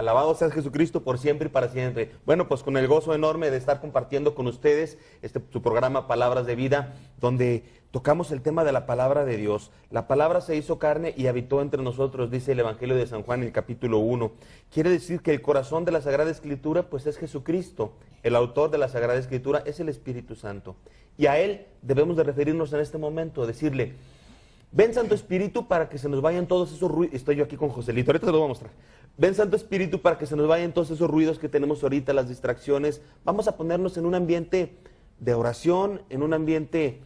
Alabado sea Jesucristo por siempre y para siempre. Bueno, pues con el gozo enorme de estar compartiendo con ustedes su programa Palabras de Vida, donde tocamos el tema de la palabra de Dios. La palabra se hizo carne y habitó entre nosotros, dice el Evangelio de San Juan en el capítulo 1. Quiere decir que el corazón de la Sagrada Escritura pues es Jesucristo. El autor de la Sagrada Escritura es el Espíritu Santo. Y a Él debemos de referirnos en este momento, decirle: ven Santo Espíritu para que se nos vayan todos esos ruidos. Estoy yo aquí con Joselito, ahorita te lo voy a mostrar. Ven Santo Espíritu para que se nos vayan todos esos ruidos que tenemos ahorita, las distracciones. Vamos a ponernos en un ambiente de oración, en un ambiente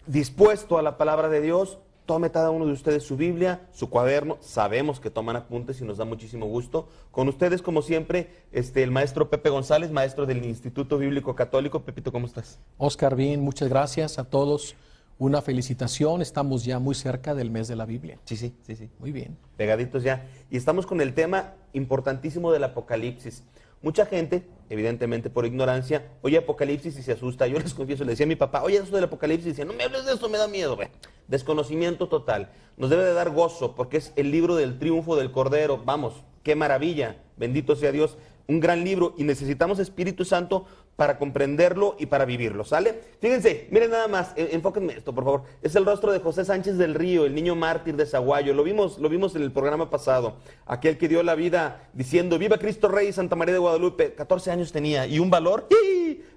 dispuesto a la palabra de Dios. Tome cada uno de ustedes su Biblia, su cuaderno. Sabemos que toman apuntes y nos da muchísimo gusto. Con ustedes, como siempre, el maestro Pepe González, maestro del Instituto Bíblico Católico. Pepito, ¿cómo estás? Oscar, bien, muchas gracias a todos. Una felicitación, estamos ya muy cerca del mes de la Biblia. Sí. Muy bien. Pegaditos ya. Y estamos con el tema importantísimo del Apocalipsis. Mucha gente, evidentemente por ignorancia, oye Apocalipsis y se asusta. Yo les confieso, le decía a mi papá: oye, eso del Apocalipsis, y decía: no me hables de eso, me da miedo. Bueno, desconocimiento total. Nos debe de dar gozo porque es el libro del triunfo del Cordero. Vamos, qué maravilla, bendito sea Dios. Un gran libro, y necesitamos Espíritu Santo para comprenderlo y para vivirlo, ¿sale? Fíjense, miren nada más, enfóquenme esto, por favor. Es el rostro de José Sánchez del Río, el niño mártir de Zaguayo. Lo vimos en el programa pasado. Aquel que dio la vida diciendo: viva Cristo Rey, Santa María de Guadalupe. 14 años tenía y un valor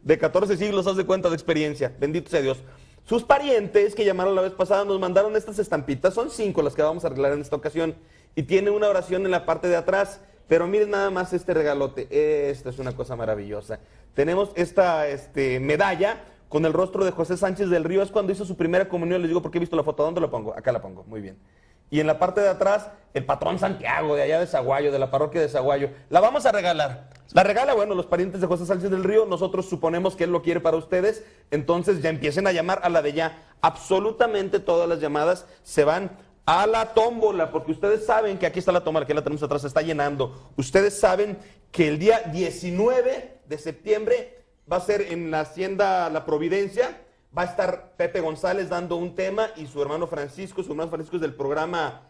de 14 siglos, haz de cuenta, de experiencia. Bendito sea Dios. Sus parientes que llamaron la vez pasada nos mandaron estas estampitas. Son 5 las que vamos a arreglar en esta ocasión. Y tiene una oración en la parte de atrás. Pero miren nada más este regalote. Esta es una cosa maravillosa. Tenemos esta medalla con el rostro de José Sánchez del Río. Es cuando hizo su primera comunión. Les digo porque he visto la foto. ¿Dónde la pongo? Acá la pongo. Muy bien. Y en la parte de atrás, el patrón Santiago, de allá de Zaguayo, de la parroquia de Zaguayo. La vamos a regalar. La regala, bueno, los parientes de José Sánchez del Río. Nosotros suponemos que él lo quiere para ustedes. Entonces ya empiecen a llamar a la de ya. Absolutamente todas las llamadas se van a la tómbola, porque ustedes saben que aquí está la tómbola, que la tenemos atrás, se está llenando. Ustedes saben que el día 19 de septiembre va a ser en la Hacienda La Providencia. Va a estar Pepe González dando un tema y su hermano Francisco es del programa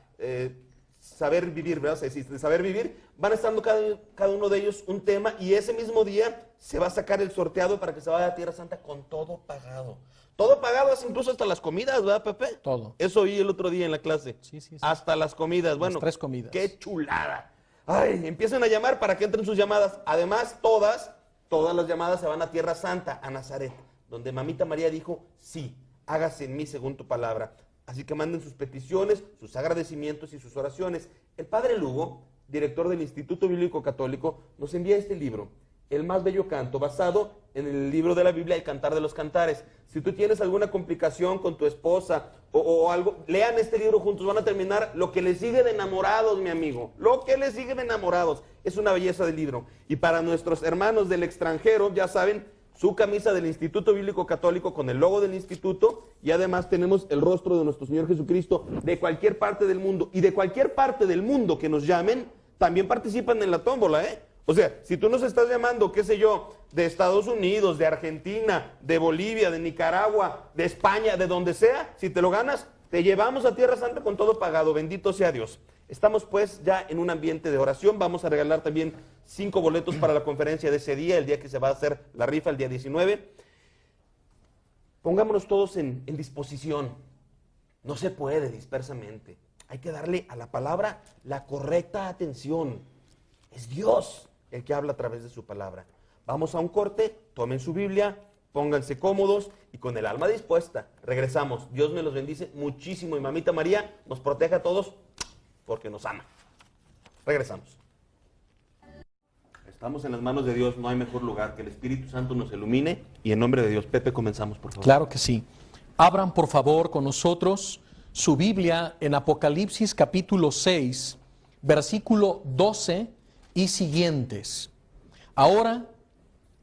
Saber Vivir, ¿verdad? De Saber Vivir. Van a estar dando cada uno de ellos un tema, y ese mismo día se va a sacar el sorteado para que se vaya a Tierra Santa con todo pagado. Todo pagado, incluso hasta las comidas, ¿verdad, Pepe? Todo. Eso oí el otro día en la clase. Sí. Hasta las comidas. Bueno, las 3 comidas. ¡Qué chulada! Ay, empiecen a llamar para que entren sus llamadas. Además, todas las llamadas se van a Tierra Santa, a Nazaret, donde Mamita María dijo: sí, hágase en mí según tu palabra. Así que manden sus peticiones, sus agradecimientos y sus oraciones. El padre Lugo, director del Instituto Bíblico Católico, nos envía este libro, El más bello canto, basado en el libro de la Biblia, El Cantar de los Cantares. Si tú tienes alguna complicación con tu esposa o algo, lean este libro juntos, van a terminar lo que les sigue de enamorados, mi amigo. Lo que les sigue de enamorados. Es una belleza del libro. Y para nuestros hermanos del extranjero, ya saben, su camisa del Instituto Bíblico Católico con el logo del instituto, y además tenemos el rostro de nuestro Señor Jesucristo de cualquier parte del mundo. Y de cualquier parte del mundo que nos llamen, también participan en la tómbola, ¿eh? O sea, si tú nos estás llamando, qué sé yo, de Estados Unidos, de Argentina, de Bolivia, de Nicaragua, de España, de donde sea, si te lo ganas, te llevamos a Tierra Santa con todo pagado. Bendito sea Dios. Estamos pues ya en un ambiente de oración. Vamos a regalar también 5 boletos para la conferencia de ese día, el día que se va a hacer la rifa, el día 19. Pongámonos todos en disposición. No se puede dispersamente. Hay que darle a la palabra la correcta atención. Es Dios el que habla a través de su palabra. Vamos a un corte, tomen su Biblia, pónganse cómodos y con el alma dispuesta. Regresamos. Dios me los bendice muchísimo y Mamita María nos protege a todos porque nos ama. Regresamos. Estamos en las manos de Dios, no hay mejor lugar. Que el Espíritu Santo nos ilumine y en nombre de Dios. Pepe, comenzamos, por favor. Claro que sí. Abran por favor con nosotros su Biblia en Apocalipsis capítulo 6, versículo 12 y siguientes. Ahora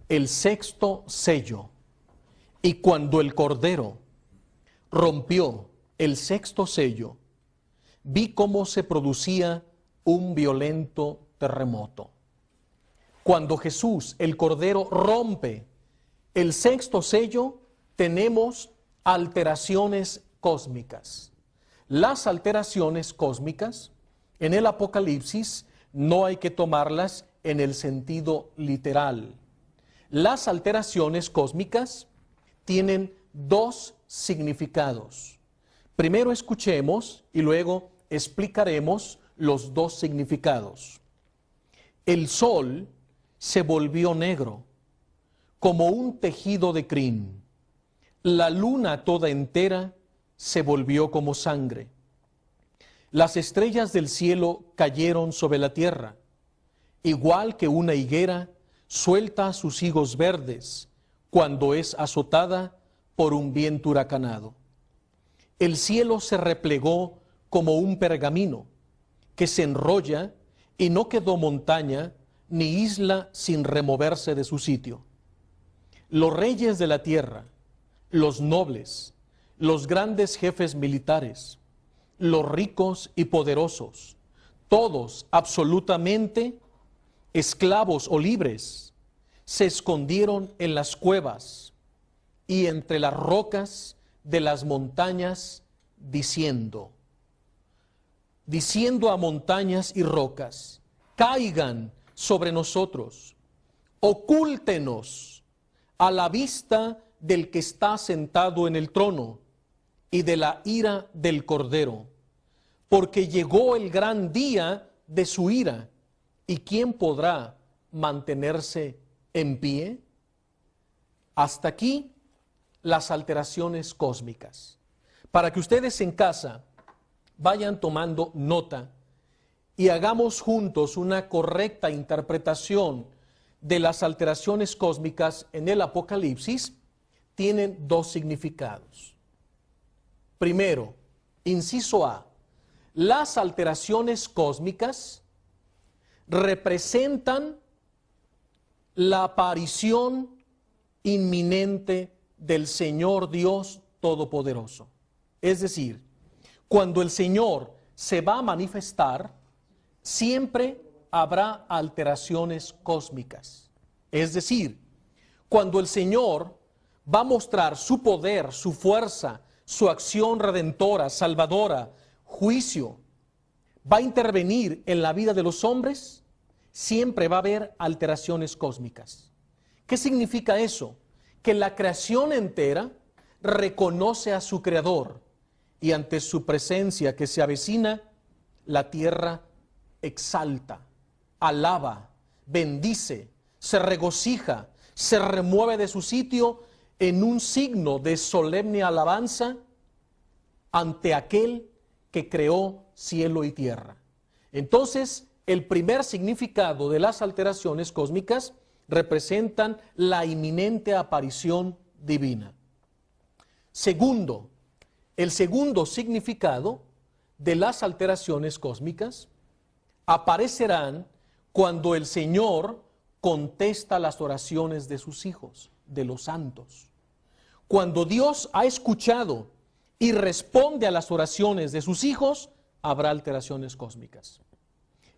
el 6º sello. Y cuando el Cordero rompió el 6º sello, vi cómo se producía un violento terremoto. Cuando Jesús, el Cordero, rompe el 6º sello, tenemos alteraciones cósmicas. Las alteraciones cósmicas en el Apocalipsis no hay que tomarlas en el sentido literal. Las alteraciones cósmicas tienen dos significados. Primero escuchemos y luego explicaremos los dos significados. El sol se volvió negro, como un tejido de crin. La luna toda entera se volvió como sangre. Las estrellas del cielo cayeron sobre la tierra, igual que una higuera suelta sus higos verdes cuando es azotada por un viento huracanado. El cielo se replegó como un pergamino que se enrolla y no quedó montaña ni isla sin removerse de su sitio. Los reyes de la tierra, los nobles, los grandes jefes militares, los ricos y poderosos, todos absolutamente esclavos o libres, se escondieron en las cuevas y entre las rocas de las montañas, diciendo a montañas y rocas, caigan sobre nosotros, ocúltenos a la vista del que está sentado en el trono y de la ira del Cordero, porque llegó el gran día de su ira, ¿y quién podrá mantenerse en pie? Hasta aquí las alteraciones cósmicas. Para que ustedes en casa vayan tomando nota y hagamos juntos una correcta interpretación de las alteraciones cósmicas en el Apocalipsis, tienen dos significados. Primero, inciso A, las alteraciones cósmicas representan la aparición inminente del Señor Dios Todopoderoso. Es decir, cuando el Señor se va a manifestar, siempre habrá alteraciones cósmicas. Es decir, cuando el Señor va a mostrar su poder, su fuerza, su acción redentora, salvadora, juicio, va a intervenir en la vida de los hombres, siempre va a haber alteraciones cósmicas. ¿Qué significa eso? Que la creación entera reconoce a su Creador y ante su presencia que se avecina, la tierra exalta, alaba, bendice, se regocija, se remueve de su sitio en un signo de solemne alabanza ante aquel que creó cielo y tierra. Entonces, el primer significado de las alteraciones cósmicas representan la inminente aparición divina. Segundo, el segundo significado de las alteraciones cósmicas aparecerán cuando el Señor contesta las oraciones de sus hijos, de los santos. Cuando Dios ha escuchado y responde a las oraciones de sus hijos, habrá alteraciones cósmicas.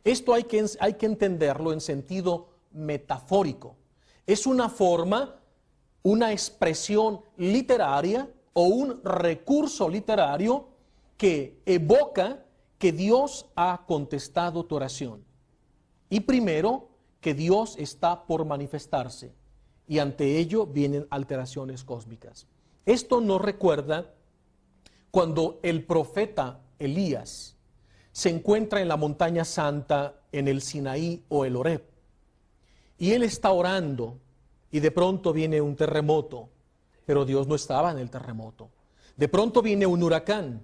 Esto hay que entenderlo en sentido metafórico. Es una forma, una expresión literaria o un recurso literario que evoca que Dios ha contestado tu oración. Y primero, que Dios está por manifestarse. Y ante ello vienen alteraciones cósmicas. Esto nos recuerda cuando el profeta Elías se encuentra en la montaña santa, en el Sinaí o el Horeb. Y él está orando y de pronto viene un terremoto, pero Dios no estaba en el terremoto. De pronto viene un huracán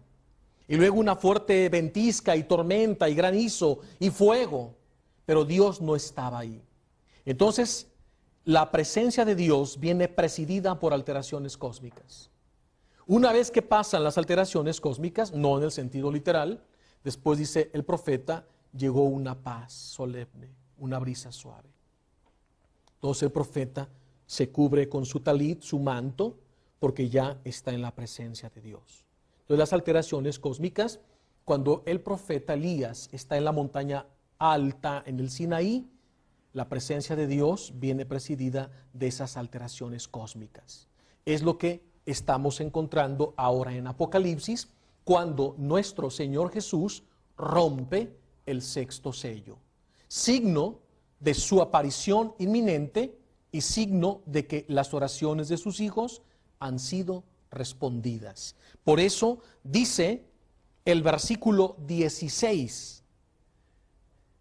y luego una fuerte ventisca y tormenta y granizo y fuego, pero Dios no estaba ahí. Entonces, la presencia de Dios viene presidida por alteraciones cósmicas. Una vez que pasan las alteraciones cósmicas, no en el sentido literal, después dice el profeta, llegó una paz solemne, una brisa suave. Entonces el profeta se cubre con su talit, su manto, porque ya está en la presencia de Dios. Entonces las alteraciones cósmicas, cuando el profeta Elías está en la montaña alta, en el Sinaí, la presencia de Dios viene presidida de esas alteraciones cósmicas. Es lo que estamos encontrando ahora en Apocalipsis, cuando nuestro Señor Jesús rompe el sexto sello. signo de su aparición inminente y signo de que las oraciones de sus hijos han sido respondidas. Por eso dice el versículo 16,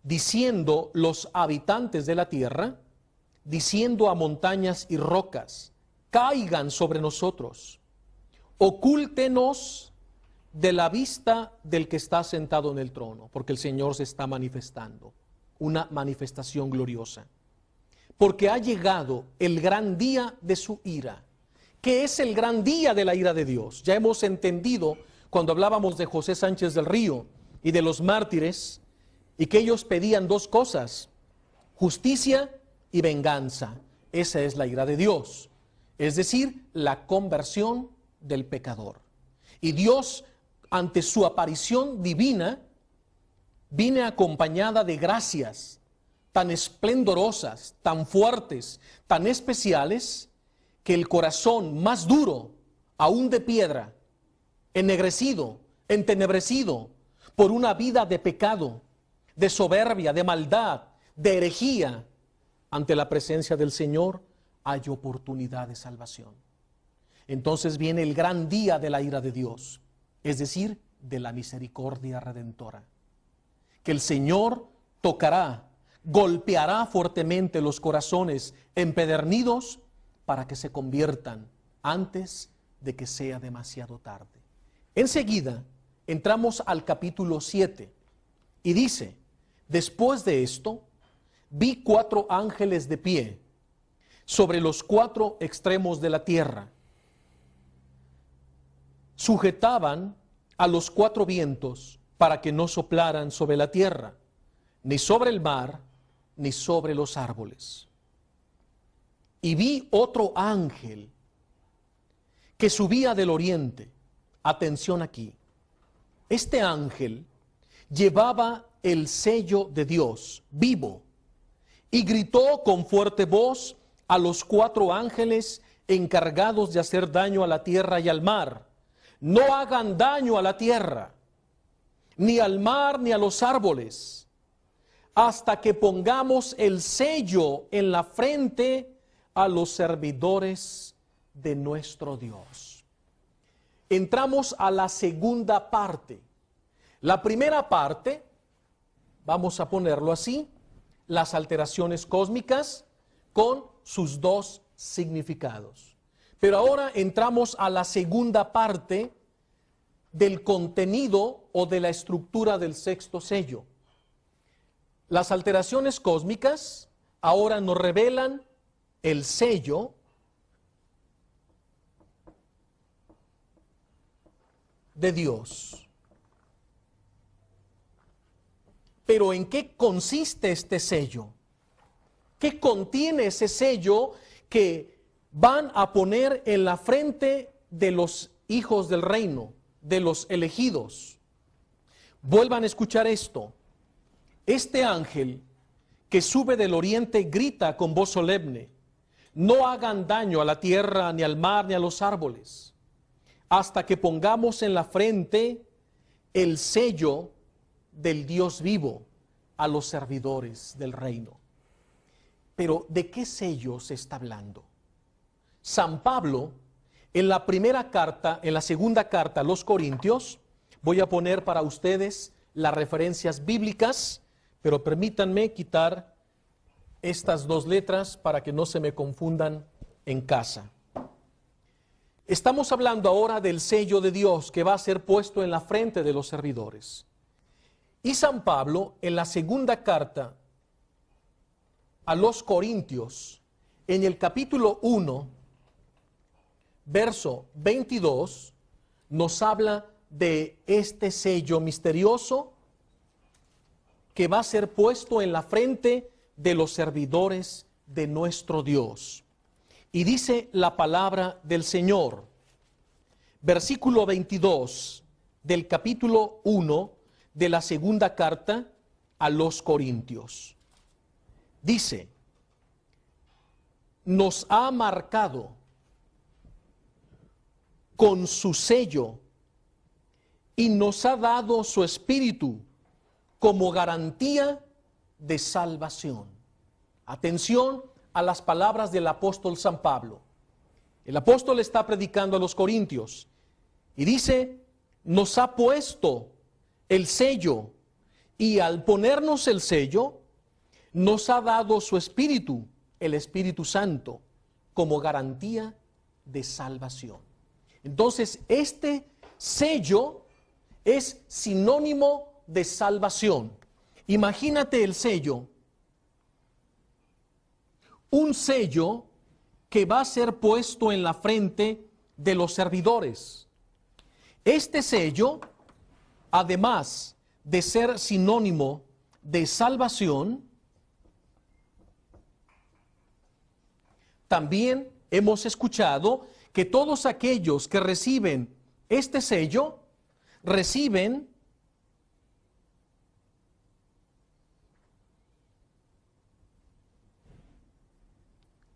diciendo los habitantes de la tierra, diciendo a montañas y rocas, caigan sobre nosotros, ocúltenos de la vista del que está sentado en el trono, porque el Señor se está manifestando, una manifestación gloriosa. Porque ha llegado el gran día de su ira. ¿Qué es el gran día de la ira de Dios? Ya hemos entendido cuando hablábamos de José Sánchez del Río y de los mártires, y que ellos pedían dos cosas: justicia y venganza. Esa es la ira de Dios, es decir, la conversión del pecador. Y Dios, ante su aparición divina, viene acompañada de gracias tan esplendorosas, tan fuertes, tan especiales, que el corazón más duro, aún de piedra, ennegrecido, entenebrecido por una vida de pecado, de soberbia, de maldad, de herejía, ante la presencia del Señor hay oportunidad de salvación. Entonces viene el gran día de la ira de Dios, es decir, de la misericordia redentora, que el Señor tocará, golpeará fuertemente los corazones empedernidos para que se conviertan antes de que sea demasiado tarde. Enseguida entramos al capítulo 7 y dice: después de esto vi 4 ángeles de pie sobre los 4 extremos de la tierra. Sujetaban a los 4 vientos para que no soplaran sobre la tierra, ni sobre el mar, ni sobre los árboles. Y vi otro ángel que subía del oriente. Atención aquí. Este ángel llevaba el sello de Dios vivo y gritó con fuerte voz a los 4 ángeles encargados de hacer daño a la tierra y al mar: no hagan daño a la tierra, ni al mar, ni a los árboles, hasta que pongamos el sello en la frente a los servidores de nuestro Dios. Entramos a la segunda parte. La primera parte, vamos a ponerlo así, las alteraciones cósmicas con sus 2 significados. Pero ahora entramos a la segunda parte del contenido o de la estructura del 6º sello. Las alteraciones cósmicas ahora nos revelan el sello de Dios. Pero ¿en qué consiste este sello? ¿Qué contiene ese sello que van a poner en la frente de los hijos del reino, de los elegidos? Vuelvan a escuchar esto. Este ángel que sube del oriente grita con voz solemne: no hagan daño a la tierra, ni al mar, ni a los árboles, hasta que pongamos en la frente el sello del Dios vivo a los servidores del reino. Pero ¿de qué sello se está hablando? San Pablo, en la primera carta, en la segunda carta a los Corintios, voy a poner para ustedes las referencias bíblicas, pero permítanme quitar estas 2 letras para que no se me confundan en casa. Estamos hablando ahora del sello de Dios que va a ser puesto en la frente de los servidores. Y San Pablo, en la segunda carta a los Corintios, en el capítulo 1, verso 22, nos habla de este sello misterioso que va a ser puesto en la frente de los servidores de nuestro Dios. Y dice la palabra del Señor, versículo 22 del capítulo 1 de la segunda carta a los Corintios. Dice: nos ha marcado con su sello y nos ha dado su espíritu como garantía de salvación. Atención a las palabras del apóstol San Pablo. El apóstol está predicando a los corintios y dice, nos ha puesto el sello, y al ponernos el sello, nos ha dado su Espíritu, el Espíritu Santo, como garantía de salvación. Entonces, este sello es sinónimo de salvación. Imagínate el sello, un sello que va a ser puesto en la frente de los servidores. Este sello, además de ser sinónimo de salvación, también hemos escuchado que todos aquellos que reciben este sello, reciben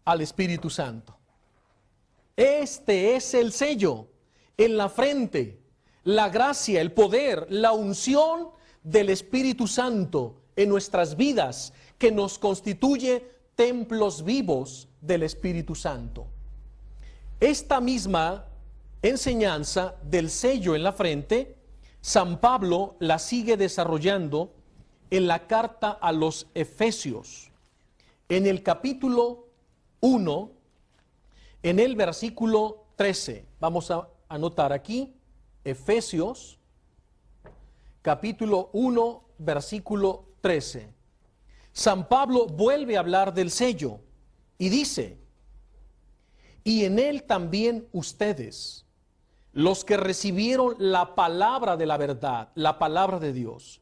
al Espíritu Santo. Este es el sello en la frente, la gracia, el poder, la unción del Espíritu Santo en nuestras vidas, que nos constituye templos vivos del Espíritu Santo. Esta misma enseñanza del sello en la frente, San Pablo la sigue desarrollando en la carta a los Efesios, en el capítulo 1, en el versículo 13. Vamos a anotar aquí, Efesios, capítulo 1, versículo 13. San Pablo vuelve a hablar del sello y dice, y en él también ustedes, los que recibieron la palabra de la verdad, la palabra de Dios,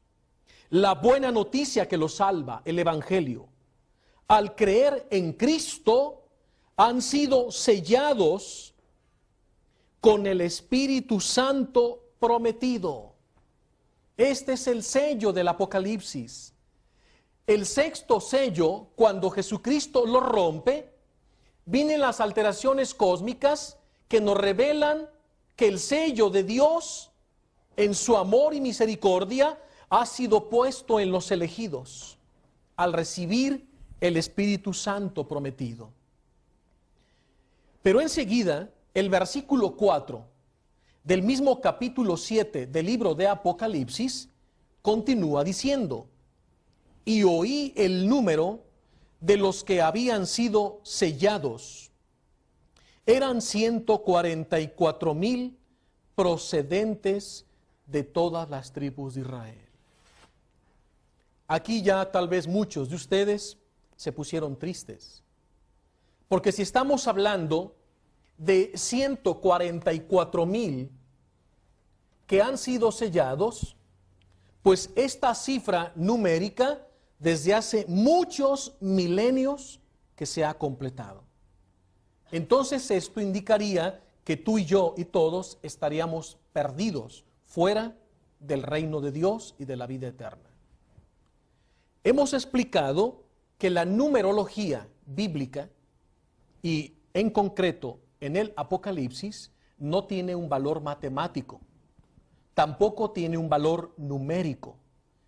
la buena noticia que los salva, el Evangelio, al creer en Cristo, han sido sellados con el Espíritu Santo prometido. Este es el sello del Apocalipsis. El sexto sello, cuando Jesucristo lo rompe, vienen las alteraciones cósmicas que nos revelan que el sello de Dios, en su amor y misericordia, ha sido puesto en los elegidos al recibir el Espíritu Santo prometido. Pero enseguida, el versículo 4 del mismo capítulo 7 del libro de Apocalipsis continúa diciendo, y oí el número de los que habían sido sellados. Eran 144,000 procedentes de todas las tribus de Israel. Aquí ya tal vez muchos de ustedes se pusieron tristes. Porque si estamos hablando de 144,000 que han sido sellados, pues esta cifra numérica desde hace muchos milenios que se ha completado. Entonces esto indicaría que tú y yo y todos estaríamos perdidos fuera del reino de Dios y de la vida eterna. Hemos explicado que la numerología bíblica y en concreto en el Apocalipsis no tiene un valor matemático, tampoco tiene un valor numérico,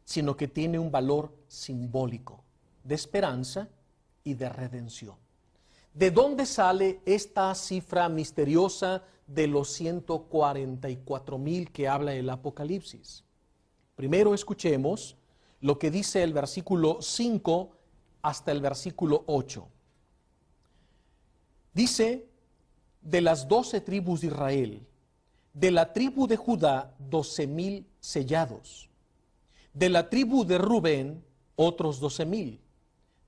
sino que tiene un valor simbólico de esperanza y de redención. ¿De dónde sale esta cifra misteriosa de los 144,000 que habla el Apocalipsis? Primero escuchemos lo que dice el versículo 5 hasta el versículo 8. Dice, de las 12 tribus de Israel, de la tribu de Judá, 12,000 sellados. De la tribu de Rubén, otros 12,000.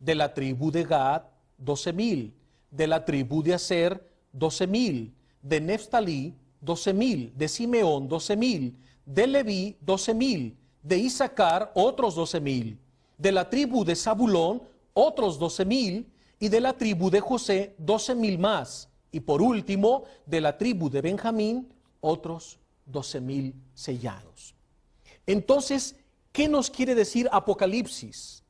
De la tribu de Gad, 12,000. De la tribu de Aser, 12,000. De Neftalí, 12,000. De Simeón, 12,000. De Leví, 12,000. De Isaacar, otros 12,000. De la tribu de Zabulón, otros 12,000. Y de la tribu de José, 12,000 más. Y por último, de la tribu de Benjamín, otros 12,000 sellados. Entonces, ¿qué nos quiere decir Apocalipsis?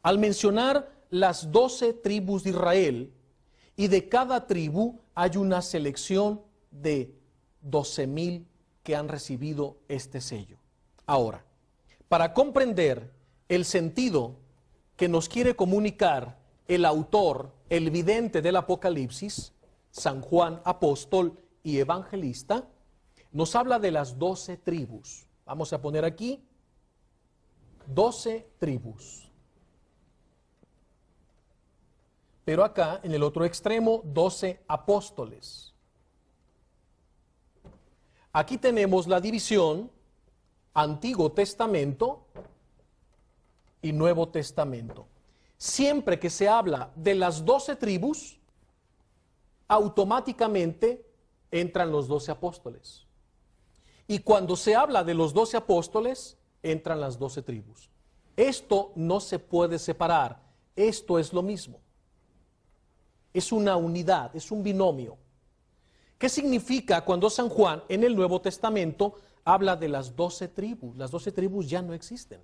Al mencionar las 12 tribus de Israel, y de cada tribu hay una selección de 12,000 que han recibido este sello. Ahora, para comprender el sentido que nos quiere comunicar el autor, el vidente del Apocalipsis, San Juan, apóstol y evangelista, nos habla de las 12 tribus. Vamos a poner aquí 12 tribus. Pero acá, en el otro extremo, 12 apóstoles. Aquí tenemos la división Antiguo Testamento y Nuevo Testamento. Siempre que se habla de las 12 tribus, automáticamente entran los 12 apóstoles. Y cuando se habla de los 12 apóstoles, entran las 12 tribus. Esto no se puede separar. Esto es lo mismo. Es una unidad, es un binomio. ¿Qué significa cuando San Juan en el Nuevo Testamento habla de las 12 tribus? Las 12 tribus ya no existen.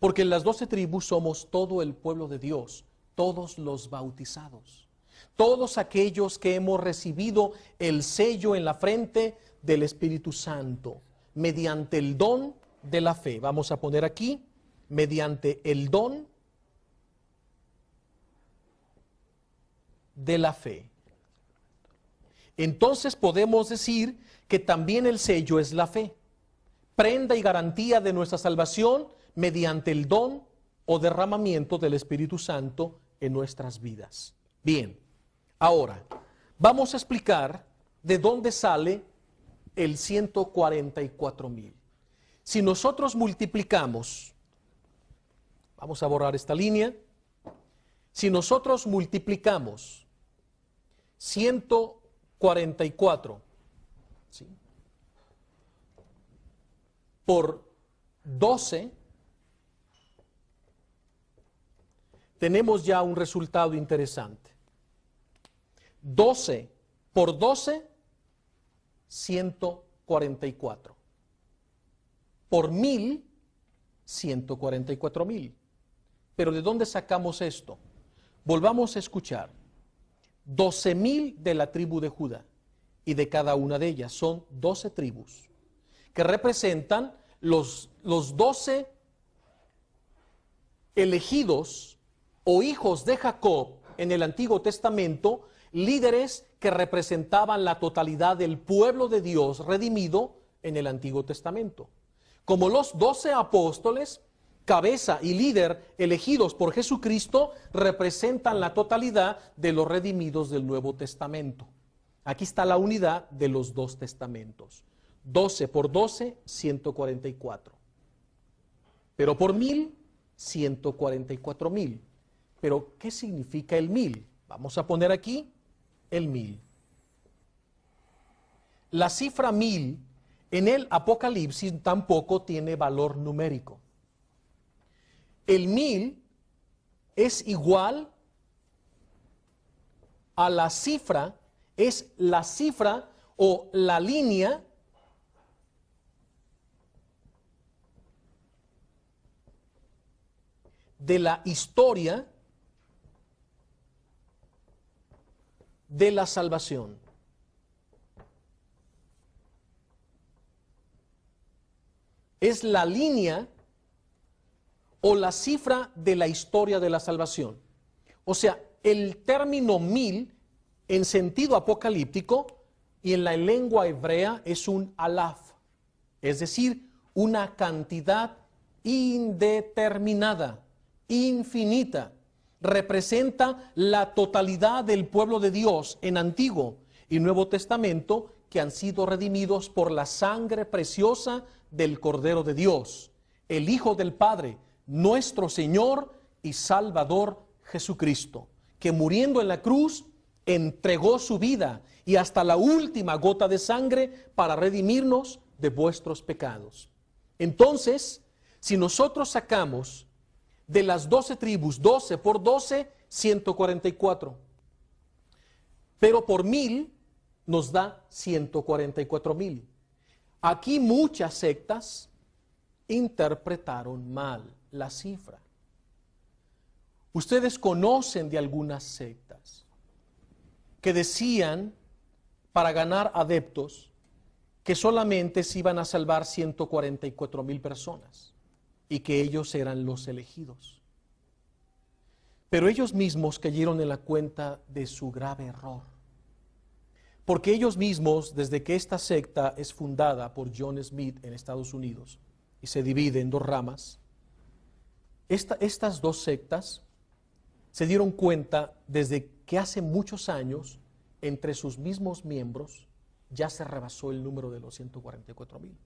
Porque en las 12 tribus somos todo el pueblo de Dios, todos los bautizados, todos aquellos que hemos recibido el sello en la frente del Espíritu Santo, mediante el don de la fe. Vamos a poner aquí, mediante el don de la fe. Entonces podemos decir que también el sello es la fe, prenda y garantía de nuestra salvación mediante el don o derramamiento del Espíritu Santo en nuestras vidas. Bien, ahora vamos a explicar de dónde sale el 144,000. Si nosotros multiplicamos, vamos a borrar esta línea, si nosotros multiplicamos 144, ¿sí?, por 12, tenemos ya un resultado interesante. 12 por 12, 144. Por 1000, 144,000. Pero ¿de dónde sacamos esto? Volvamos a escuchar. 12,000 de la tribu de Judá, y de cada una de ellas son 12 tribus, que representan los 12 elegidos o hijos de Jacob en el Antiguo Testamento, líderes que representaban la totalidad del pueblo de Dios redimido en el Antiguo Testamento. Como los 12 apóstoles, cabeza y líder elegidos por Jesucristo, representan la totalidad de los redimidos del Nuevo Testamento. Aquí está la unidad de los dos testamentos. 12 por 12, 144. Pero por 1000, 144,000. Pero, ¿qué significa el 1000? Vamos a poner aquí el 1000. La cifra 1000 en el Apocalipsis tampoco tiene valor numérico. El 1000 es igual a la cifra, es la cifra o la línea de la historia de la salvación. Es la línea o la cifra de la historia de la salvación. O sea, el término 1000 en sentido apocalíptico y en la lengua hebrea es un alaf, es decir, una cantidad indeterminada, infinita. Representa la totalidad del pueblo de Dios en Antiguo y Nuevo Testamento que han sido redimidos por la sangre preciosa del Cordero de Dios, el Hijo del Padre, nuestro Señor y Salvador Jesucristo, que muriendo en la cruz entregó su vida y hasta la última gota de sangre para redimirnos de vuestros pecados. Entonces, si nosotros sacamos de las 12 tribus, 12 por 12, 144. Pero por 1000 nos da 144,000. Aquí muchas sectas interpretaron mal la cifra. Ustedes conocen de algunas sectas que decían, para ganar adeptos, que solamente se iban a salvar 144,000 personas y que ellos eran los elegidos. Pero ellos mismos cayeron en la cuenta de su grave error. Porque ellos mismos, desde que esta secta es fundada por John Smith en Estados Unidos y se divide en dos ramas, estas dos sectas se dieron cuenta desde que hace muchos años, entre sus mismos miembros, ya se rebasó el número de los 144,000.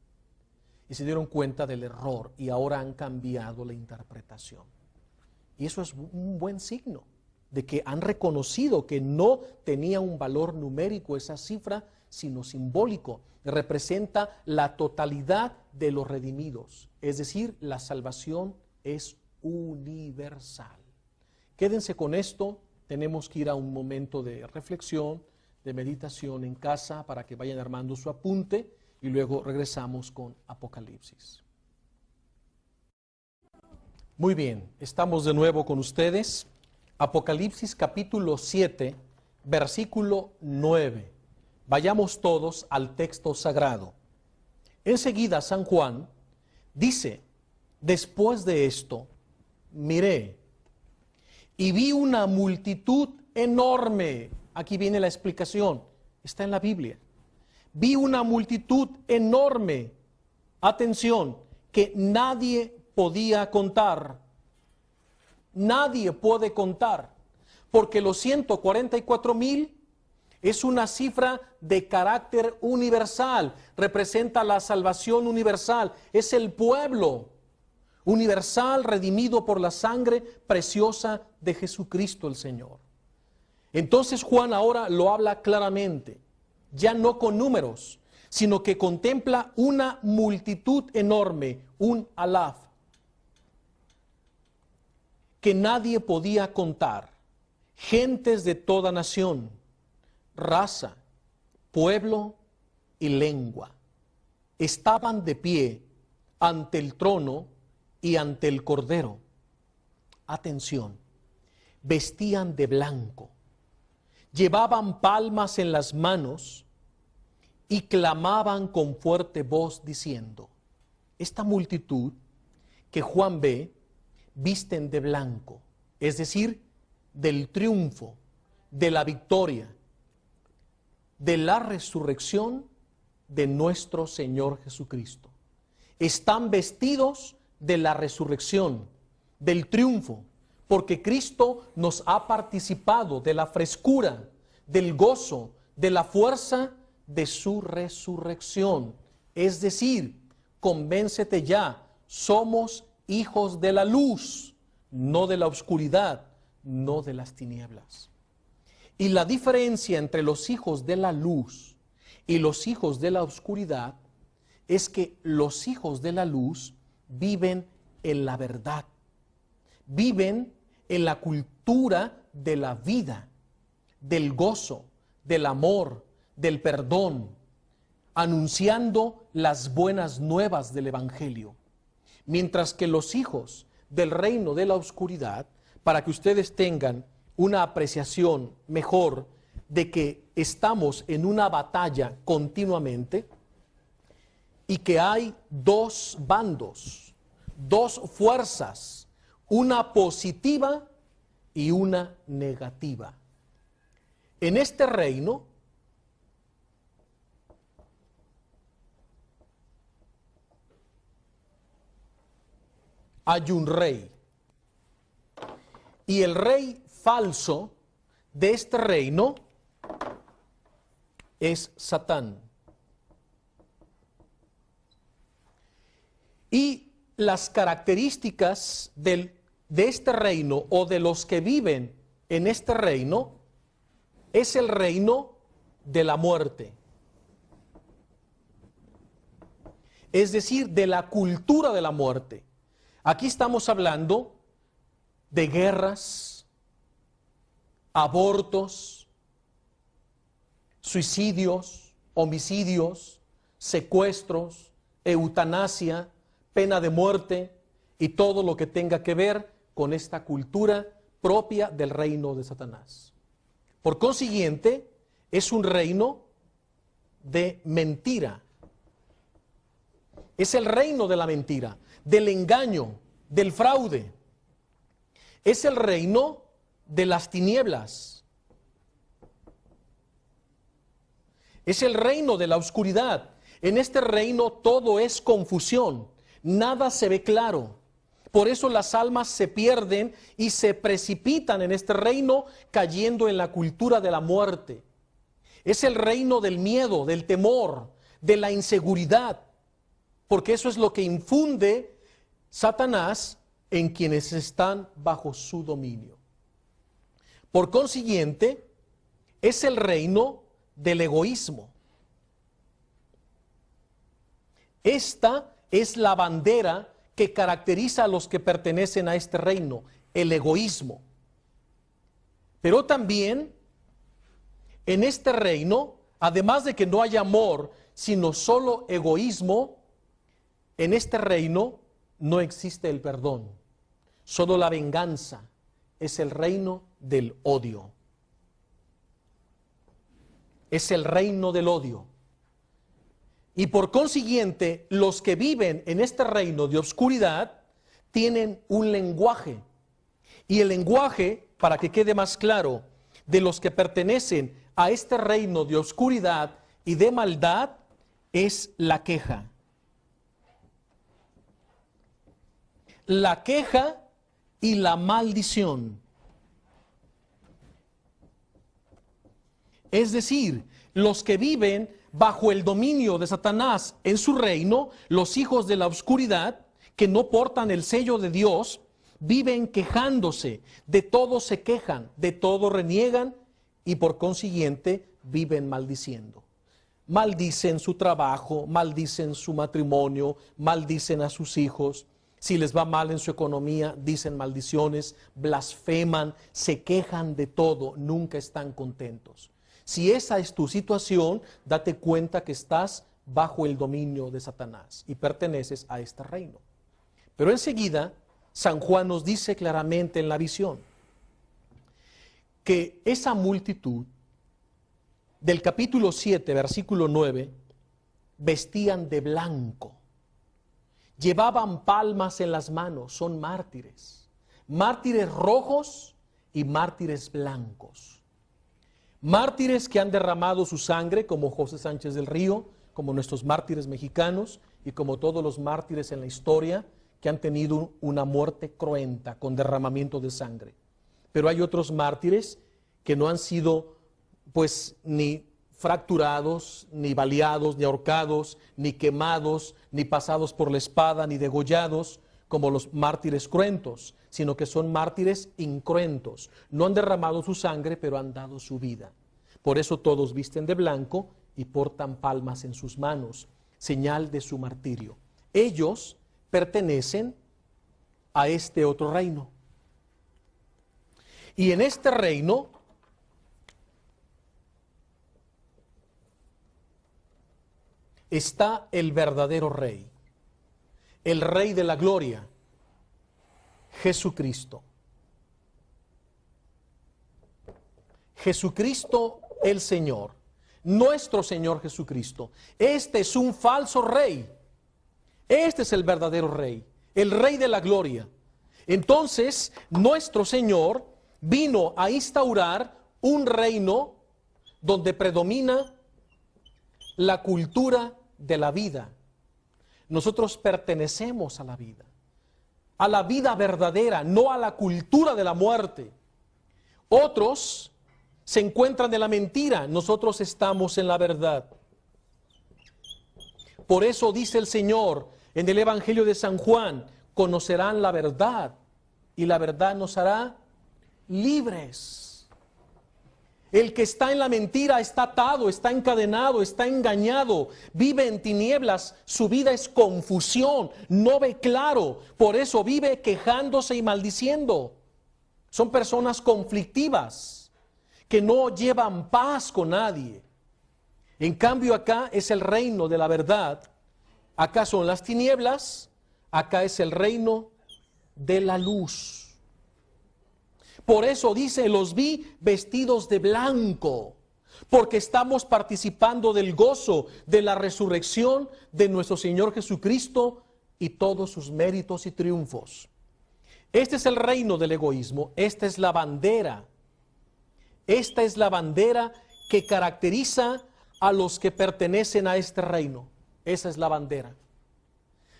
Y se dieron cuenta del error y ahora han cambiado la interpretación. Y eso es un buen signo de que han reconocido que no tenía un valor numérico esa cifra, sino simbólico. Representa la totalidad de los redimidos. Es decir, la salvación es universal. Quédense con esto. Tenemos que ir a un momento de reflexión, de meditación en casa para que vayan armando su apunte y luego regresamos con Apocalipsis. Muy bien, estamos de nuevo con ustedes. Apocalipsis capítulo 7, versículo 9. Vayamos todos al texto sagrado. Enseguida San Juan dice, después de esto, miré y vi una multitud enorme. Aquí viene la explicación, está en la Biblia. Vi una multitud enorme, atención, que nadie podía contar. Nadie puede contar, porque los 144,000 es una cifra de carácter universal, representa la salvación universal, es el pueblo universal redimido por la sangre preciosa de Jesucristo el Señor. Entonces Juan ahora lo habla claramente, ya no con números, sino que contempla una multitud enorme, un alaf, que nadie podía contar, gentes de toda nación, raza, pueblo y lengua, estaban de pie ante el trono y ante el Cordero. Atención, vestían de blanco, llevaban palmas en las manos y clamaban con fuerte voz diciendo, esta multitud que Juan ve, visten de blanco, es decir, del triunfo, de la victoria, de la resurrección de nuestro Señor Jesucristo. Están vestidos de la resurrección, del triunfo, porque Cristo nos ha participado de la frescura, del gozo, de la fuerza de su resurrección. Es decir, convéncete ya, somos hijos de la luz, no de la oscuridad, no de las tinieblas. Y la diferencia entre los hijos de la luz y los hijos de la oscuridad es que los hijos de la luz viven en la verdad, viven en la cultura de la vida, del gozo, del amor, del perdón, anunciando las buenas nuevas del Evangelio. Mientras que los hijos del reino de la oscuridad, para que ustedes tengan una apreciación mejor de que estamos en una batalla continuamente y que hay dos bandos, dos fuerzas, una positiva y una negativa. En este reino hay un rey. Y el rey falso de este reino es Satán. Y las características de este reino o de los que viven en este reino es el reino de la muerte. Es decir, de la cultura de la muerte. Aquí estamos hablando de guerras, abortos, suicidios, homicidios, secuestros, eutanasia, pena de muerte y todo lo que tenga que ver con esta cultura propia del reino de Satanás. Por consiguiente, es un reino de mentira. Es el reino de la mentira, del engaño, del fraude. Es el reino de las tinieblas. Es el reino de la oscuridad. En este reino todo es confusión, nada se ve claro. Por eso las almas se pierden y se precipitan en este reino, cayendo en la cultura de la muerte. Es el reino del miedo, del temor, de la inseguridad, porque eso es lo que infunde Satanás en quienes están bajo su dominio. Por consiguiente, es el reino del egoísmo. Esta es la bandera que caracteriza a los que pertenecen a este reino, el egoísmo. Pero también en este reino, además de que no hay amor, sino solo egoísmo, en este reino no existe el perdón, solo la venganza. Es el reino del odio. Es el reino del odio. Y por consiguiente, los que viven en este reino de oscuridad tienen un lenguaje. Y el lenguaje, para que quede más claro, de los que pertenecen a este reino de oscuridad y de maldad, es la queja. La queja y la maldición. Es decir, los que viven bajo el dominio de Satanás en su reino, los hijos de la oscuridad, que no portan el sello de Dios, viven quejándose, de todo se quejan, de todo reniegan y por consiguiente viven maldiciendo. Maldicen su trabajo, maldicen su matrimonio, maldicen a sus hijos. Si les va mal en su economía, dicen maldiciones, blasfeman, se quejan de todo, nunca están contentos. Si esa es tu situación, date cuenta que estás bajo el dominio de Satanás y perteneces a este reino. Pero enseguida, San Juan nos dice claramente en la visión que esa multitud del capítulo 7, versículo 9, vestían de blanco, llevaban palmas en las manos, son mártires, mártires rojos y mártires blancos. Mártires que han derramado su sangre, como José Sánchez del Río, como nuestros mártires mexicanos y como todos los mártires en la historia que han tenido una muerte cruenta con derramamiento de sangre. Pero hay otros mártires que no han sido pues ni fracturados, ni baleados, ni ahorcados, ni quemados, ni pasados por la espada, ni degollados, como los mártires cruentos, sino que son mártires incruentos. No han derramado su sangre, pero han dado su vida. Por eso todos visten de blanco y portan palmas en sus manos, señal de su martirio. Ellos pertenecen a este otro reino. Y en este reino está el verdadero rey, el rey de la gloria, Jesucristo. Jesucristo el Señor, nuestro Señor Jesucristo. Este es un falso rey. Este es el verdadero rey, el rey de la gloria. Entonces, nuestro Señor vino a instaurar un reino donde predomina la cultura de la vida. Nosotros pertenecemos a la vida verdadera, no a la cultura de la muerte. Otros se encuentran en la mentira, nosotros estamos en la verdad. Por eso dice el Señor en el Evangelio de San Juan, conocerán la verdad y la verdad nos hará libres. El que está en la mentira está atado, está encadenado, está engañado, vive en tinieblas, su vida es confusión, no ve claro, por eso vive quejándose y maldiciendo. Son personas conflictivas, que no llevan paz con nadie. En cambio acá es el reino de la verdad, acá son las tinieblas, acá es el reino de la luz. Por eso dice, los vi vestidos de blanco, porque estamos participando del gozo de la resurrección de nuestro Señor Jesucristo y todos sus méritos y triunfos. Este es el reino del egoísmo, esta es la bandera. Esta es la bandera que caracteriza a los que pertenecen a este reino. Esa es la bandera.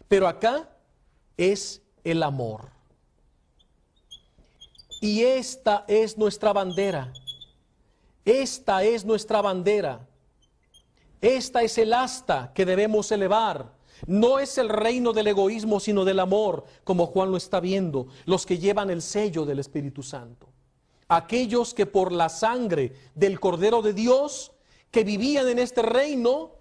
Pero acá es el amor. Y esta es nuestra bandera. Esta es nuestra bandera. Esta es el asta que debemos elevar. No es el reino del egoísmo, sino del amor, como Juan lo está viendo, los que llevan el sello del Espíritu Santo. Aquellos que por la sangre del Cordero de Dios, que vivían en este reino,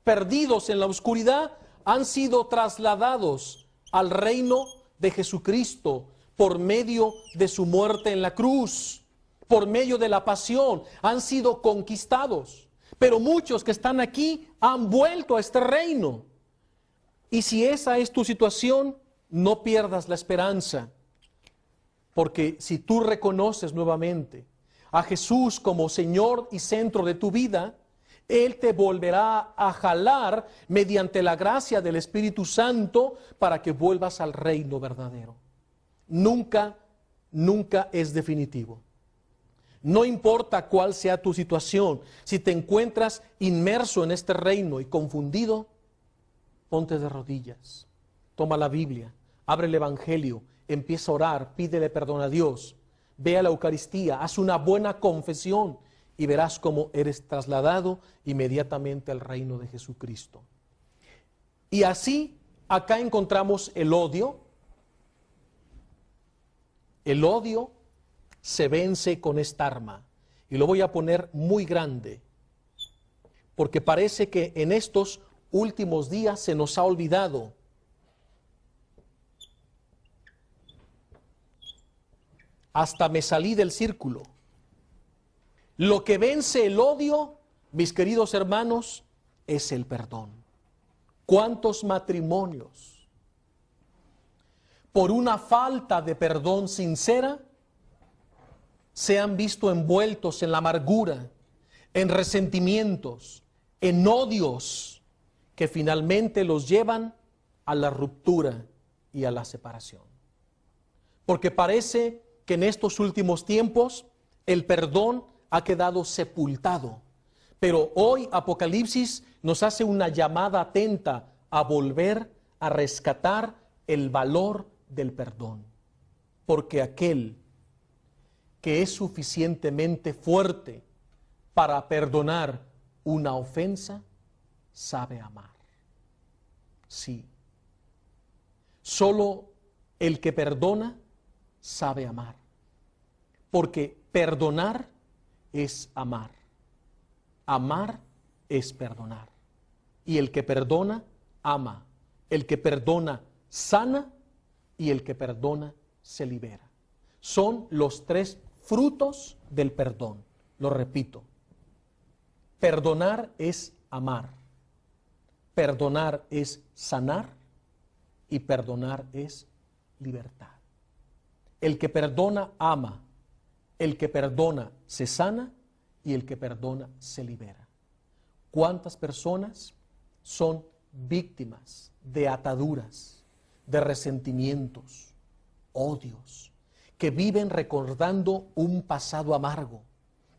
perdidos en la oscuridad, han sido trasladados al reino de Jesucristo por medio de su muerte en la cruz, por medio de la pasión, han sido conquistados. Pero muchos que están aquí han vuelto a este reino. Y si esa es tu situación, no pierdas la esperanza. Porque si tú reconoces nuevamente a Jesús como Señor y centro de tu vida, Él te volverá a jalar mediante la gracia del Espíritu Santo para que vuelvas al reino verdadero. Nunca, nunca es definitivo. No importa cuál sea tu situación, si te encuentras inmerso en este reino y confundido, ponte de rodillas, toma la Biblia, abre el Evangelio, empieza a orar, pídele perdón a Dios, ve a la Eucaristía, haz una buena confesión y verás cómo eres trasladado inmediatamente al reino de Jesucristo. Y así, acá encontramos el odio. El odio se vence con esta arma. Y lo voy a poner muy grande, porque parece que en estos últimos días se nos ha olvidado. Hasta me salí del círculo. Lo que vence el odio, mis queridos hermanos, es el perdón. ¿Cuántos matrimonios, por una falta de perdón sincera, se han visto envueltos en la amargura, en resentimientos, en odios, que finalmente los llevan a la ruptura y a la separación? Porque parece que en estos últimos tiempos el perdón ha quedado sepultado. Pero hoy Apocalipsis nos hace una llamada atenta a volver a rescatar el valor del perdón. Porque aquel que es suficientemente fuerte para perdonar una ofensa, sabe amar. Sí. Solo el que perdona sabe amar. Porque perdonar es amar. Amar es perdonar. Y el que perdona, ama. El que perdona, sana. Y el que perdona, se libera. Son los tres frutos del perdón. Lo repito. Perdonar es amar. Perdonar es sanar. Y perdonar es libertad. El que perdona, ama. El que perdona, se sana. Y el que perdona, se libera. ¿Cuántas personas son víctimas de ataduras, de resentimientos, odios, que viven recordando un pasado amargo,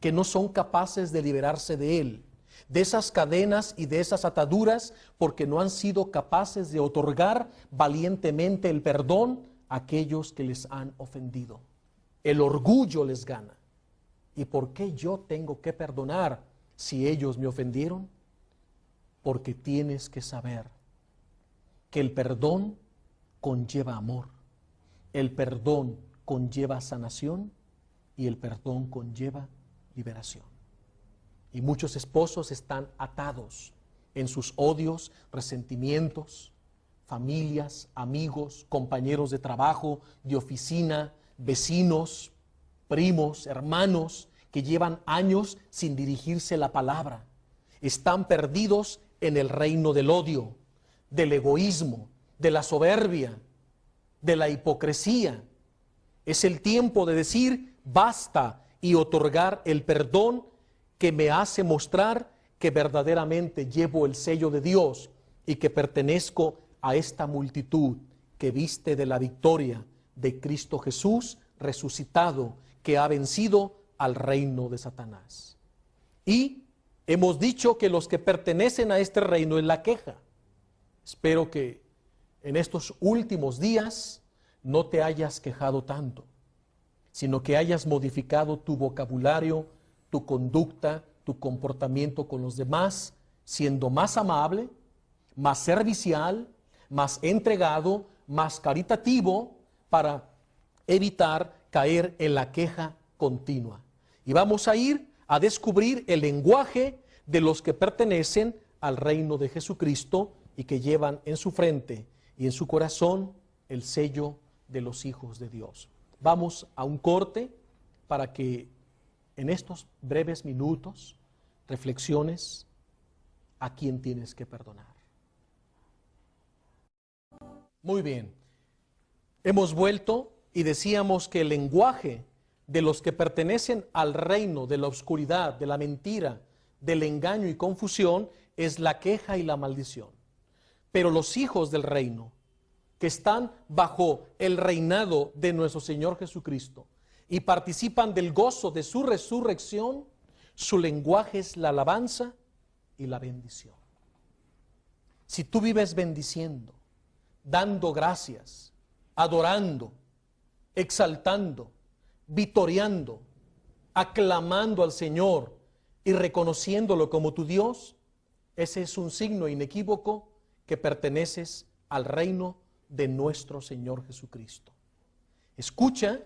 que no son capaces de liberarse de él, de esas cadenas y de esas ataduras, porque no han sido capaces de otorgar valientemente el perdón a aquellos que les han ofendido? El orgullo les gana. ¿Y por qué yo tengo que perdonar si ellos me ofendieron? Porque tienes que saber que el perdón conlleva amor, el perdón conlleva sanación y el perdón conlleva liberación. Y muchos esposos están atados en sus odios, resentimientos, familias, amigos, compañeros de trabajo, de oficina, vecinos, primos, hermanos, que llevan años sin dirigirse la palabra. Están perdidos en el reino del odio, del egoísmo, de la soberbia, de la hipocresía. Es el tiempo de decir basta y otorgar el perdón que me hace mostrar que verdaderamente llevo el sello de Dios y que pertenezco a esta multitud que viste de la victoria de Cristo Jesús resucitado, que ha vencido al reino de Satanás. Y hemos dicho que los que pertenecen a este reino es la queja. Espero que en estos últimos días no te hayas quejado tanto, sino que hayas modificado tu vocabulario, tu conducta, tu comportamiento con los demás, siendo más amable, más servicial, más entregado, más caritativo, para evitar caer en la queja continua. Y vamos a ir a descubrir el lenguaje de los que pertenecen al reino de Jesucristo y que llevan en su frente y en su corazón el sello de los hijos de Dios. Vamos a un corte para que en estos breves minutos reflexiones a quién tienes que perdonar. Muy bien, hemos vuelto y decíamos que el lenguaje de los que pertenecen al reino de la oscuridad, de la mentira, del engaño y confusión es la queja y la maldición. Pero los hijos del reino, que están bajo el reinado de nuestro Señor Jesucristo y participan del gozo de su resurrección, su lenguaje es la alabanza y la bendición. Si tú vives bendiciendo, dando gracias, adorando, exaltando, vitoreando, aclamando al Señor y reconociéndolo como tu Dios, ese es un signo inequívoco que perteneces al reino de nuestro Señor Jesucristo. Escucha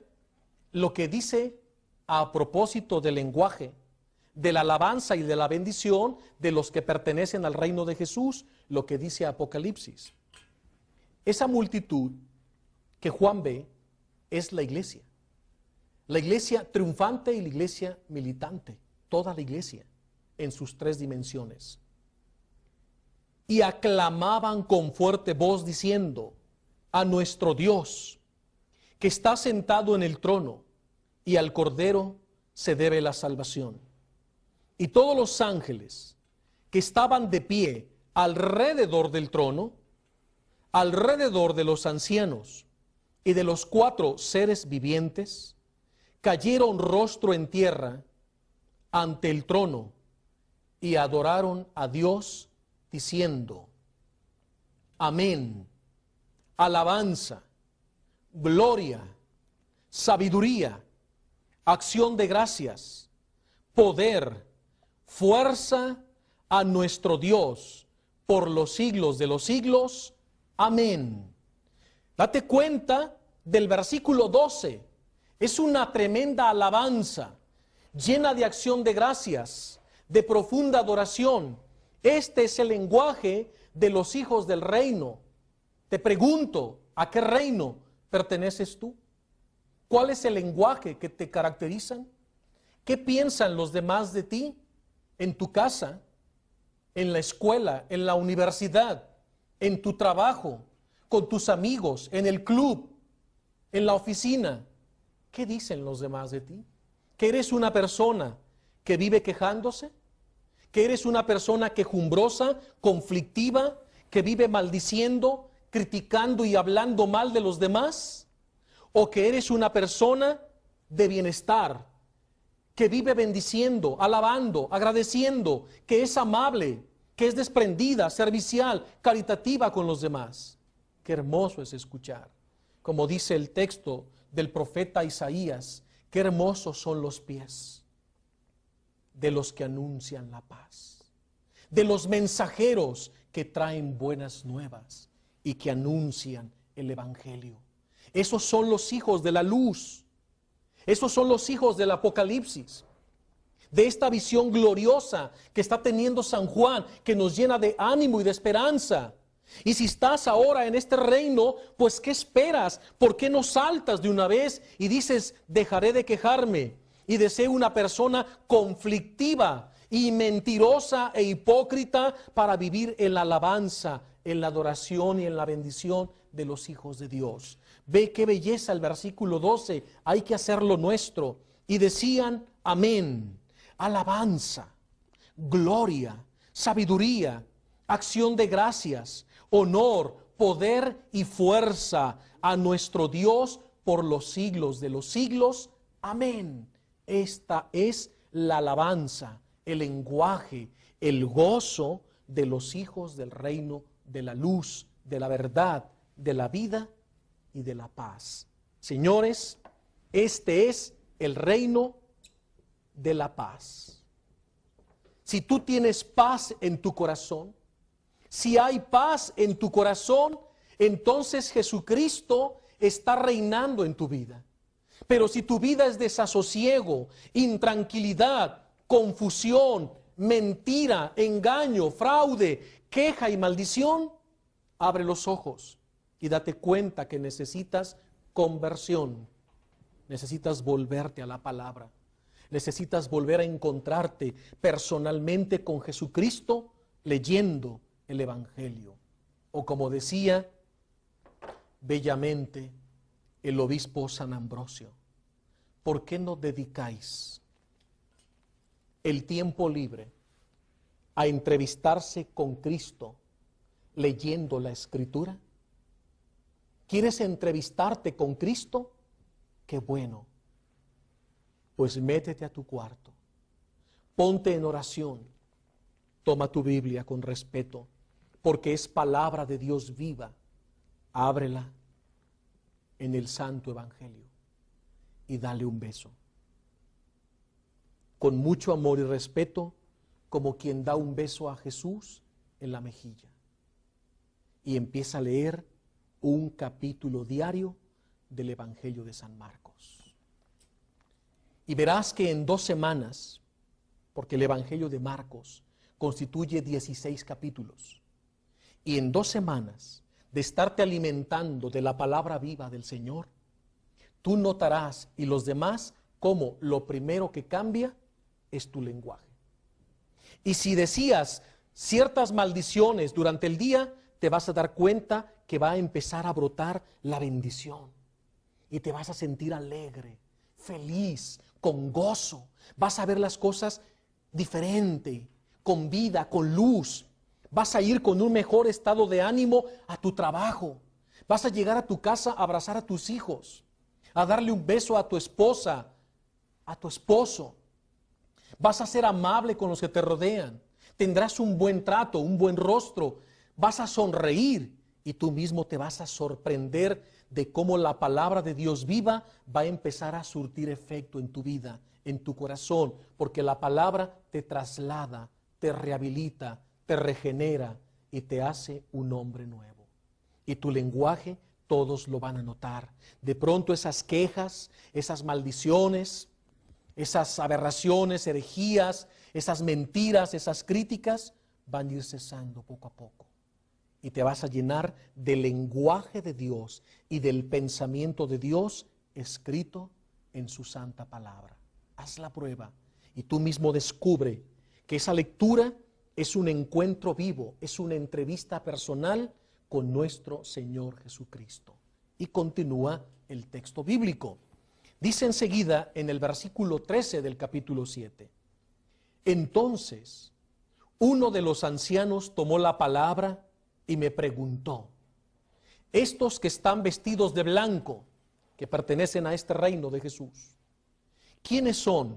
lo que dice a propósito del lenguaje, de la alabanza y de la bendición de los que pertenecen al reino de Jesús, lo que dice Apocalipsis. Esa multitud que Juan ve es la iglesia triunfante y la iglesia militante, toda la iglesia en sus tres dimensiones. Y aclamaban con fuerte voz diciendo: a nuestro Dios, que está sentado en el trono, y al Cordero se debe la salvación. Y todos los ángeles que estaban de pie alrededor del trono, alrededor de los ancianos y de los 4 seres vivientes, cayeron rostro en tierra ante el trono y adoraron a Dios diciendo: amén, alabanza, gloria, sabiduría, acción de gracias, poder, fuerza a nuestro Dios por los siglos de los siglos. Amén. Date cuenta del versículo 12. Es una tremenda alabanza, llena de acción de gracias, de profunda adoración. Este es el lenguaje de los hijos del reino. Te pregunto, ¿a qué reino perteneces tú? ¿Cuál es el lenguaje que te caracterizan? ¿Qué piensan los demás de ti? En tu casa, en la escuela, en la universidad, en tu trabajo, con tus amigos, en el club, en la oficina. ¿Qué dicen los demás de ti? ¿Que eres una persona que vive quejándose? ¿Que eres una persona quejumbrosa, conflictiva, que vive maldiciendo, criticando y hablando mal de los demás? ¿O que eres una persona de bienestar, que vive bendiciendo, alabando, agradeciendo, que es amable, que es desprendida, servicial, caritativa con los demás? Qué hermoso es escuchar. Como dice el texto del profeta Isaías, qué hermosos son los pies de los que anuncian la paz, de los mensajeros que traen buenas nuevas y que anuncian el evangelio. Esos son los hijos de la luz. Esos son los hijos del Apocalipsis, de esta visión gloriosa que está teniendo San Juan, que nos llena de ánimo y de esperanza. Y si estás ahora en este reino, pues ¿qué esperas? ¿Por qué no saltas de una vez y dices: dejaré de quejarme y de ser una persona conflictiva y mentirosa e hipócrita para vivir en la alabanza, en la adoración y en la bendición de los hijos de Dios? Ve qué belleza el versículo 12, hay que hacerlo nuestro. Y decían: amén, alabanza, gloria, sabiduría, acción de gracias, honor, poder y fuerza a nuestro Dios por los siglos de los siglos. Amén. Esta es la alabanza, el lenguaje, el gozo de los hijos del reino de la luz, de la verdad, de la vida y de la paz. Señores, este es el reino de la paz. Si tú tienes paz en tu corazón, si hay paz en tu corazón, entonces Jesucristo está reinando en tu vida. Pero si tu vida es desasosiego, intranquilidad, confusión, mentira, engaño, fraude, queja y maldición, abre los ojos y date cuenta que necesitas conversión. Necesitas volverte a la palabra. Necesitas volver a encontrarte personalmente con Jesucristo leyendo el Evangelio. O como decía bellamente el obispo San Ambrosio, ¿por qué no dedicáis el tiempo libre a entrevistarse con Cristo leyendo la Escritura? ¿Quieres entrevistarte con Cristo? Qué bueno. Pues métete a tu cuarto, ponte en oración, toma tu Biblia con respeto, porque es palabra de Dios viva. Ábrela en el Santo Evangelio y dale un beso. Con mucho amor y respeto, como quien da un beso a Jesús en la mejilla. Y empieza a leer un capítulo diario del Evangelio de San Marcos. Y verás que en 2 semanas, porque el Evangelio de Marcos constituye 16 capítulos, y en 2 semanas de estarte alimentando de la palabra viva del Señor, tú notarás, y los demás, cómo lo primero que cambia es tu lenguaje. Y si decías ciertas maldiciones durante el día, te vas a dar cuenta que va a empezar a brotar la bendición. Y te vas a sentir alegre, feliz, con gozo. Vas a ver las cosas diferente, con vida, con luz. Vas a ir con un mejor estado de ánimo a tu trabajo. Vas a llegar a tu casa a abrazar a tus hijos, a darle un beso a tu esposa, a tu esposo. Vas a ser amable con los que te rodean. Tendrás un buen trato, un buen rostro. Vas a sonreír y tú mismo te vas a sorprender de cómo la palabra de Dios viva va a empezar a surtir efecto en tu vida, en tu corazón, porque la palabra te traslada, te rehabilita, te regenera y te hace un hombre nuevo. Y tu lenguaje todos lo van a notar. De pronto esas quejas, esas maldiciones, esas aberraciones, herejías, esas mentiras, esas críticas van a ir cesando poco a poco. Y te vas a llenar del lenguaje de Dios y del pensamiento de Dios escrito en su santa palabra. Haz la prueba y tú mismo descubre que esa lectura es un encuentro vivo, es una entrevista personal con nuestro Señor Jesucristo. Y continúa el texto bíblico. Dice enseguida en el versículo 13 del capítulo 7. Entonces, uno de los ancianos tomó la palabra y me preguntó, estos que están vestidos de blanco, que pertenecen a este reino de Jesús, ¿quiénes son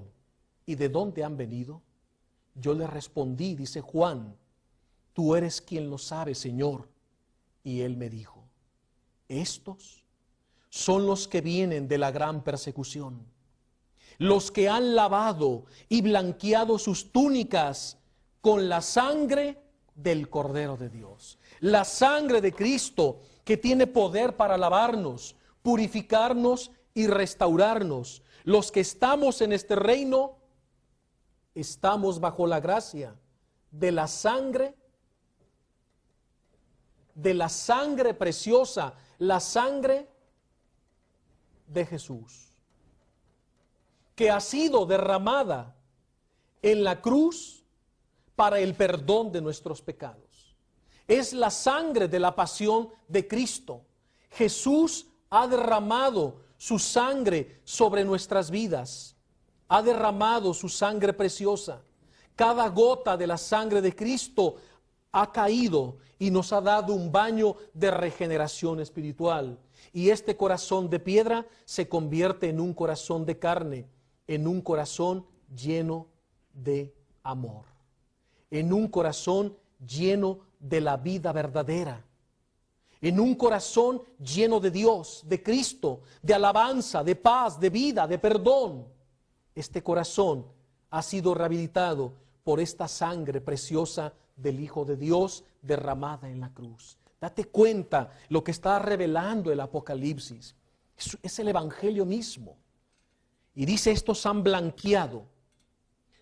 y de dónde han venido? Yo le respondí, dice Juan, tú eres quien lo sabe, Señor. Y él me dijo, estos son los que vienen de la gran persecución, los que han lavado y blanqueado sus túnicas con la sangre del Cordero de Dios. La sangre de Cristo que tiene poder para lavarnos, purificarnos y restaurarnos. Los que estamos en este reino, estamos bajo la gracia de la sangre preciosa, la sangre de Jesús, que ha sido derramada en la cruz para el perdón de nuestros pecados. Es la sangre de la pasión de Cristo. Jesús ha derramado su sangre sobre nuestras vidas. Ha derramado su sangre preciosa. Cada gota de la sangre de Cristo ha caído y nos ha dado un baño de regeneración espiritual. Y este corazón de piedra se convierte en un corazón de carne, en un corazón lleno de amor, en un corazón lleno de la vida verdadera, en un corazón lleno de Dios, de Cristo, de alabanza, de paz, de vida, de perdón. Este corazón ha sido rehabilitado por esta sangre preciosa del Hijo de Dios derramada en la cruz. Date cuenta lo que está revelando el Apocalipsis. Es el Evangelio mismo. Y dice, estos han blanqueado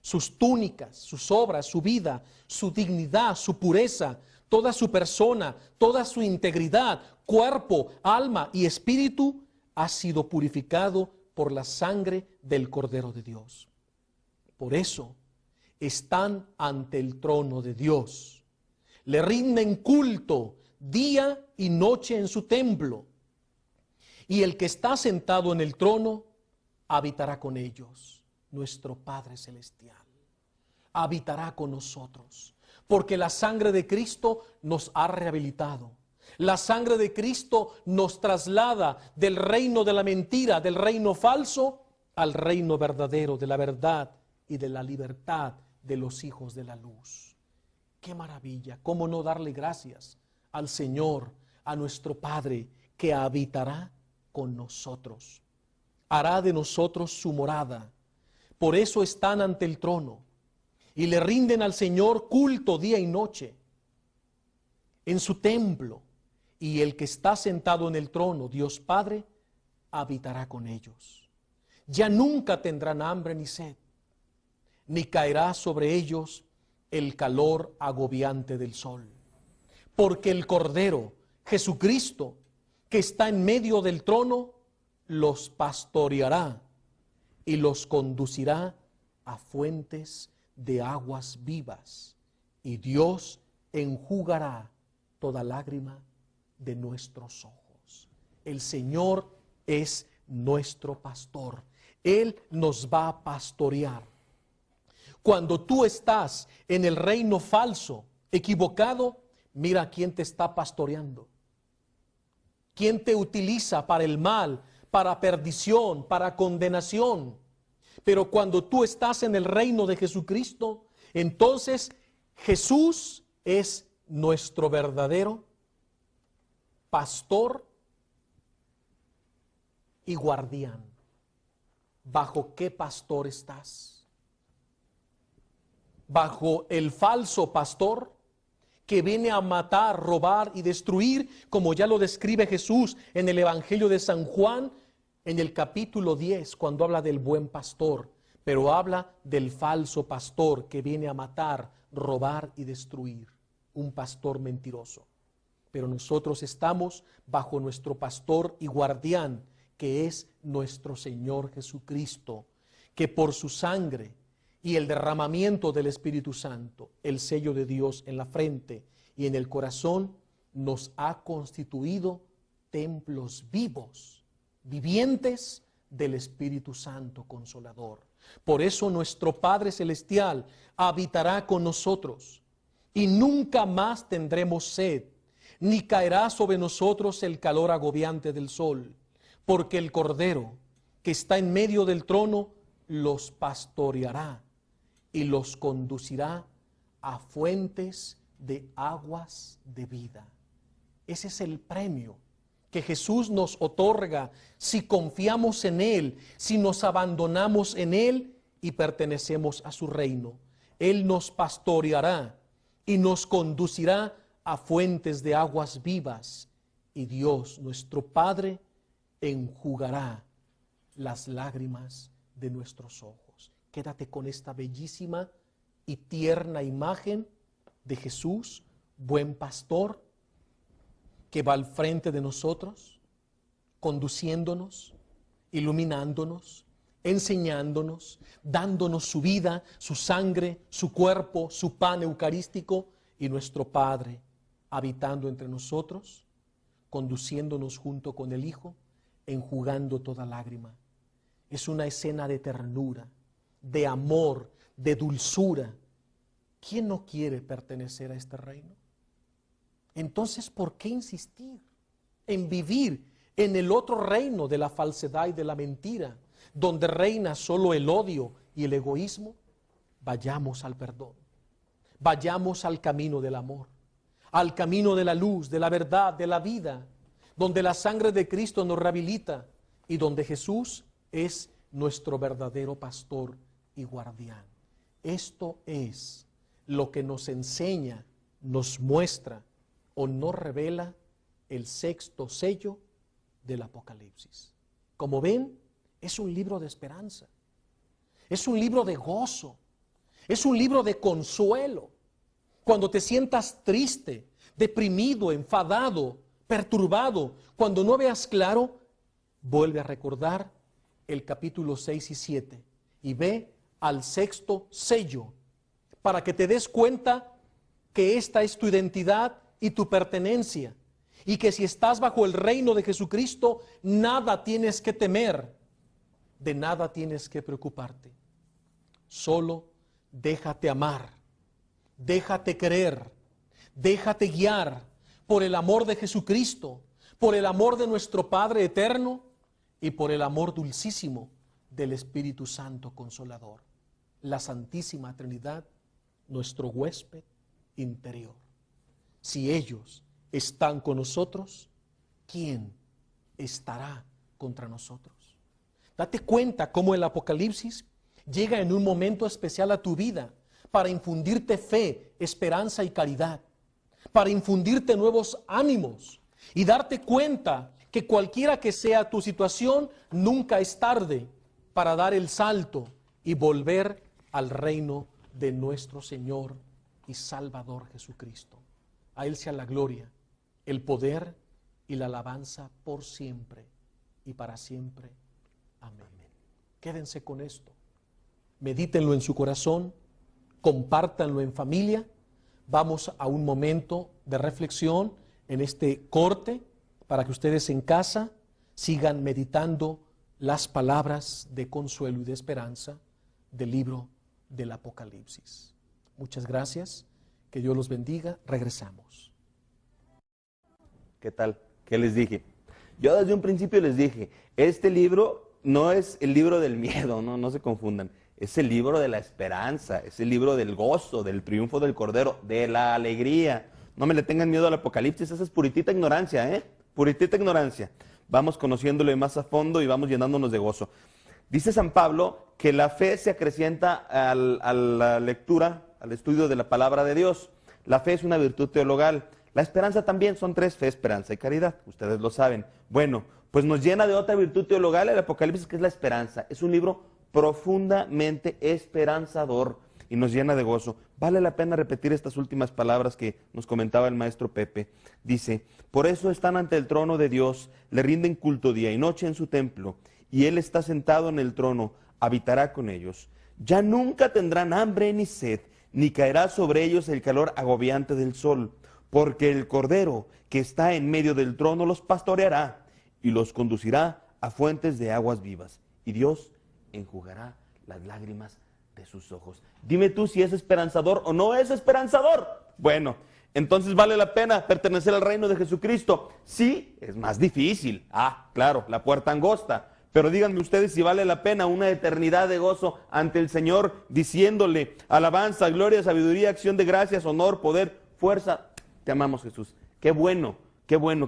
sus túnicas, sus obras, su vida, su dignidad, su pureza, toda su persona, toda su integridad, cuerpo, alma y espíritu ha sido purificado por la sangre del Cordero de Dios. Por eso están ante el trono de Dios. Le rinden culto día y noche en su templo. Y el que está sentado en el trono habitará con ellos. Nuestro Padre Celestial habitará con nosotros, porque la sangre de Cristo nos ha rehabilitado. La sangre de Cristo nos traslada del reino de la mentira, del reino falso, al reino verdadero, de la verdad y de la libertad de los hijos de la luz. ¡Qué maravilla! ¿Cómo no darle gracias al Señor, a nuestro Padre, que habitará con nosotros? Hará de nosotros su morada. Por eso están ante el trono y le rinden al Señor culto día y noche en su templo. Y el que está sentado en el trono, Dios Padre, habitará con ellos. Ya nunca tendrán hambre ni sed, ni caerá sobre ellos el calor agobiante del sol. Porque el Cordero, Jesucristo, que está en medio del trono, los pastoreará y los conducirá a fuentes de aguas vivas. Y Dios enjugará toda lágrima de nuestros ojos. El Señor es nuestro pastor. Él nos va a pastorear. Cuando tú estás en el reino falso, equivocado, mira quién te está pastoreando. ¿Quién te utiliza para el mal, para perdición, para condenación? Pero cuando tú estás en el reino de Jesucristo, entonces Jesús es nuestro verdadero pastor y guardián. ¿Bajo qué pastor estás? ¿Bajo el falso pastor que viene a matar, robar y destruir, como ya lo describe Jesús en el Evangelio de San Juan, en el capítulo 10, cuando habla del buen pastor, pero habla del falso pastor que viene a matar, robar y destruir, un pastor mentiroso? Pero nosotros estamos bajo nuestro pastor y guardián, que es nuestro Señor Jesucristo, que por su sangre y el derramamiento del Espíritu Santo, el sello de Dios en la frente y en el corazón, nos ha constituido templos vivos, vivientes del Espíritu Santo Consolador. Por eso nuestro Padre Celestial habitará con nosotros y nunca más tendremos sed, ni caerá sobre nosotros el calor agobiante del sol, porque el Cordero que está en medio del trono los pastoreará y los conducirá a fuentes de aguas de vida. Ese es el premio que Jesús nos otorga si confiamos en Él, si nos abandonamos en Él y pertenecemos a su reino. Él nos pastoreará y nos conducirá a fuentes de aguas vivas, y Dios, nuestro Padre, enjugará las lágrimas de nuestros ojos. Quédate con esta bellísima y tierna imagen de Jesús, buen pastor, que va al frente de nosotros, conduciéndonos, iluminándonos, enseñándonos, dándonos su vida, su sangre, su cuerpo, su pan eucarístico, y nuestro Padre habitando entre nosotros, conduciéndonos junto con el Hijo, enjugando toda lágrima. Es una escena de ternura, de amor, de dulzura. ¿Quién no quiere pertenecer a este reino? Entonces, ¿por qué insistir en vivir en el otro reino de la falsedad y de la mentira, donde reina solo el odio y el egoísmo, vayamos al perdón, vayamos al camino del amor, al camino de la luz, de la verdad, de la vida, donde la sangre de Cristo nos rehabilita y donde Jesús es nuestro verdadero pastor y guardián. Esto es lo que nos enseña, nos muestra o nos revela el sexto sello del Apocalipsis. Como ven, es un libro de esperanza, es un libro de gozo, es un libro de consuelo. Cuando te sientas triste, deprimido, enfadado, perturbado, cuando no veas claro, vuelve a recordar el capítulo 6 y 7 y ve al sexto sello para que te des cuenta que esta es tu identidad y tu pertenencia, y que si estás bajo el reino de Jesucristo, nada tienes que temer, de nada tienes que preocuparte. Solo déjate amar, déjate querer, déjate guiar por el amor de Jesucristo, por el amor de nuestro Padre eterno y por el amor dulcísimo del Espíritu Santo Consolador, la Santísima Trinidad, nuestro huésped interior. Si ellos están con nosotros, ¿quién estará contra nosotros? Date cuenta cómo el Apocalipsis llega en un momento especial a tu vida para infundirte fe, esperanza y caridad, para infundirte nuevos ánimos y darte cuenta que cualquiera que sea tu situación, nunca es tarde para dar el salto y volver al reino de nuestro Señor y Salvador Jesucristo. A Él sea la gloria, el poder y la alabanza por siempre y para siempre. Amén. Quédense con esto. Medítenlo en su corazón, compártanlo en familia. Vamos a un momento de reflexión en este corte para que ustedes en casa sigan meditando las palabras de consuelo y de esperanza del libro del Apocalipsis. Muchas gracias. Que Dios los bendiga. Regresamos. ¿Qué tal? ¿Qué les dije? Yo desde un principio les dije, este libro no es el libro del miedo, no se confundan. Es el libro de la esperanza, es el libro del gozo, del triunfo del Cordero, de la alegría. No me le tengan miedo al Apocalipsis, esa es puritita ignorancia, ¿eh? Puritita ignorancia. Vamos conociéndolo más a fondo y vamos llenándonos de gozo. Dice San Pablo que la fe se acrecienta a la lectura, al estudio de la palabra de Dios. La fe es una virtud teologal. La esperanza también, son tres: fe, esperanza y caridad. Ustedes lo saben. Bueno, pues nos llena de otra virtud teologal el Apocalipsis, que es la esperanza. Es un libro profundamente esperanzador y nos llena de gozo. Vale la pena repetir estas últimas palabras que nos comentaba el maestro Pepe. Dice, por eso están ante el trono de Dios, le rinden culto día y noche en su templo, y Él está sentado en el trono, habitará con ellos. Ya nunca tendrán hambre ni sed, ni caerá sobre ellos el calor agobiante del sol, porque el Cordero que está en medio del trono los pastoreará y los conducirá a fuentes de aguas vivas, y Dios enjugará las lágrimas de sus ojos. Dime tú si es esperanzador o no es esperanzador. Bueno, entonces vale la pena pertenecer al reino de Jesucristo. Sí, es más difícil. Claro, la puerta angosta. Pero díganme ustedes si vale la pena una eternidad de gozo ante el Señor, diciéndole alabanza, gloria, sabiduría, acción de gracias, honor, poder, fuerza. Te amamos, Jesús. Qué bueno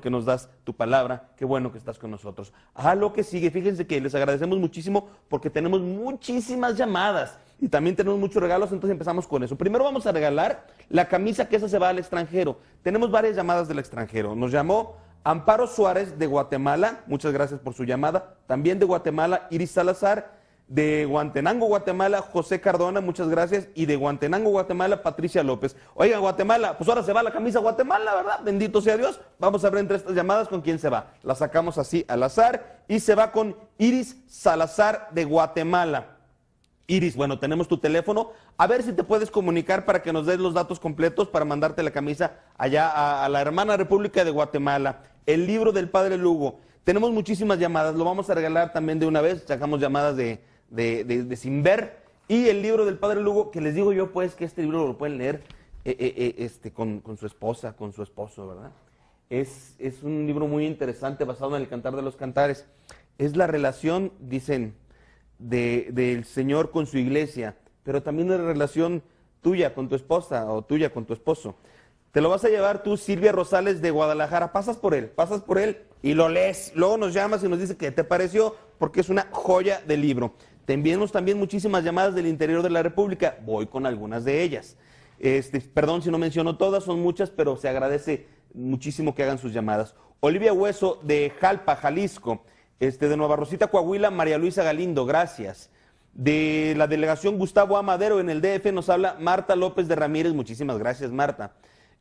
que nos das tu palabra, qué bueno que estás con nosotros. A lo que sigue, fíjense que les agradecemos muchísimo porque tenemos muchísimas llamadas y también tenemos muchos regalos, entonces empezamos con eso. Primero vamos a regalar la camisa, que esa se va al extranjero. Tenemos varias llamadas del extranjero. Nos llamó Amparo Suárez de Guatemala, muchas gracias por su llamada. También de Guatemala, Iris Salazar. De Guantenango, Guatemala, José Cardona, muchas gracias. Y de Guantenango, Guatemala, Patricia López. Oiga, Guatemala, pues ahora se va la camisa Guatemala, ¿verdad? Bendito sea Dios. Vamos a ver entre estas llamadas con quién se va. La sacamos así al azar y se va con Iris Salazar de Guatemala. Iris, bueno, tenemos tu teléfono. A ver si te puedes comunicar para que nos des los datos completos para mandarte la camisa allá a la hermana República de Guatemala. El libro del Padre Lugo. Tenemos muchísimas llamadas, lo vamos a regalar también de una vez. Sacamos llamadas de sin ver, y el libro del Padre Lugo, que les digo yo pues que este libro lo pueden leer con su esposa, con su esposo, ¿verdad? Es un libro muy interesante basado en el Cantar de los Cantares. Es la relación, dicen, del Señor con su iglesia, pero también la relación tuya con tu esposa o tuya con tu esposo. Te lo vas a llevar tú, Silvia Rosales de Guadalajara, pasas por él y lo lees. Luego nos llamas y nos dice qué te pareció, porque es una joya de libro. Te enviamos también muchísimas llamadas del interior de la República, voy con algunas de ellas. Perdón si no menciono todas, son muchas, pero se agradece muchísimo que hagan sus llamadas. Olivia Hueso de Jalpa, Jalisco, de Nueva Rosita, Coahuila, María Luisa Galindo, gracias. De la delegación Gustavo Amadero en el DF nos habla Marta López de Ramírez, muchísimas gracias, Marta.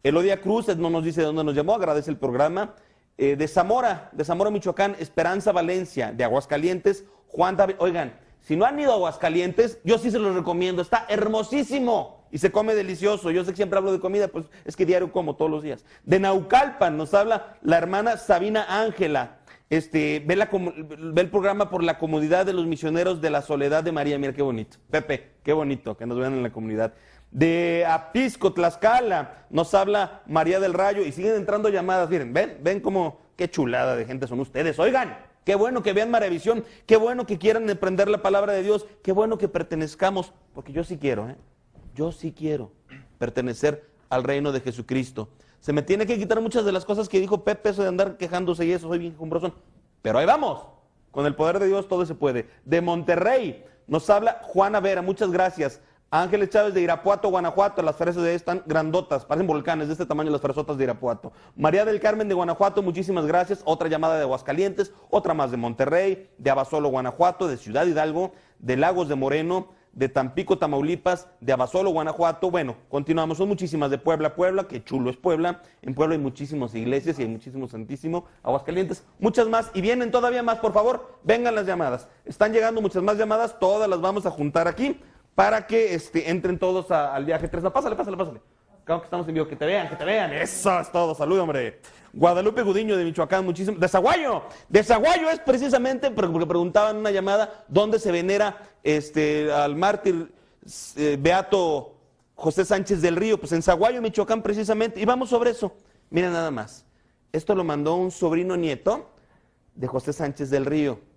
Elodia Cruz no nos dice de dónde nos llamó, agradece el programa. De Zamora, Michoacán, Esperanza Valencia, de Aguascalientes, Juan David. Oigan, si no han ido a Aguascalientes, yo sí se los recomiendo, está hermosísimo y se come delicioso. Yo sé que siempre hablo de comida, pues es que diario como todos los días. De Naucalpan nos habla la hermana Sabina Ángela. Ve el programa por la comunidad de los misioneros de la Soledad de María. Mira qué bonito. Pepe, qué bonito que nos vean en la comunidad. De Apisco, Tlaxcala, nos habla María del Rayo y siguen entrando llamadas. Miren, ven como qué chulada de gente son ustedes. Oigan, qué bueno que vean Maravisión, qué bueno que quieran aprender la palabra de Dios, qué bueno que pertenezcamos, porque yo sí quiero, yo sí quiero pertenecer al reino de Jesucristo. Se me tiene que quitar muchas de las cosas que dijo Pepe, eso de andar quejándose y eso, soy bien quejumbroso. Pero ahí vamos, con el poder de Dios todo se puede. De Monterrey nos habla Juana Vera, muchas gracias. Ángeles Chávez de Irapuato, Guanajuato, las fresas de ahí están grandotas, parecen volcanes de este tamaño las fresotas de Irapuato. María del Carmen de Guanajuato, muchísimas gracias. Otra llamada de Aguascalientes, otra más de Monterrey, de Abasolo, Guanajuato, de Ciudad Hidalgo, de Lagos de Moreno, de Tampico, Tamaulipas, de Abasolo, Guanajuato. Bueno, continuamos, son muchísimas de Puebla, qué chulo es Puebla. En Puebla hay muchísimas iglesias y hay muchísimo santísimo. Aguascalientes, muchas más y vienen todavía más, por favor, vengan las llamadas. Están llegando muchas más llamadas, todas las vamos a juntar aquí para que entren todos al viaje 3. No, pásale. Claro que estamos en vivo, que te vean. Eso es todo, salud, hombre. Guadalupe Gudiño de Michoacán, muchísimo. De Zaguayo es precisamente, porque preguntaban en una llamada, ¿dónde se venera al mártir beato José Sánchez del Río? Pues en Zaguayo, Michoacán, precisamente. Y vamos sobre eso. Miren nada más. Esto lo mandó un sobrino nieto de José Sánchez del Río.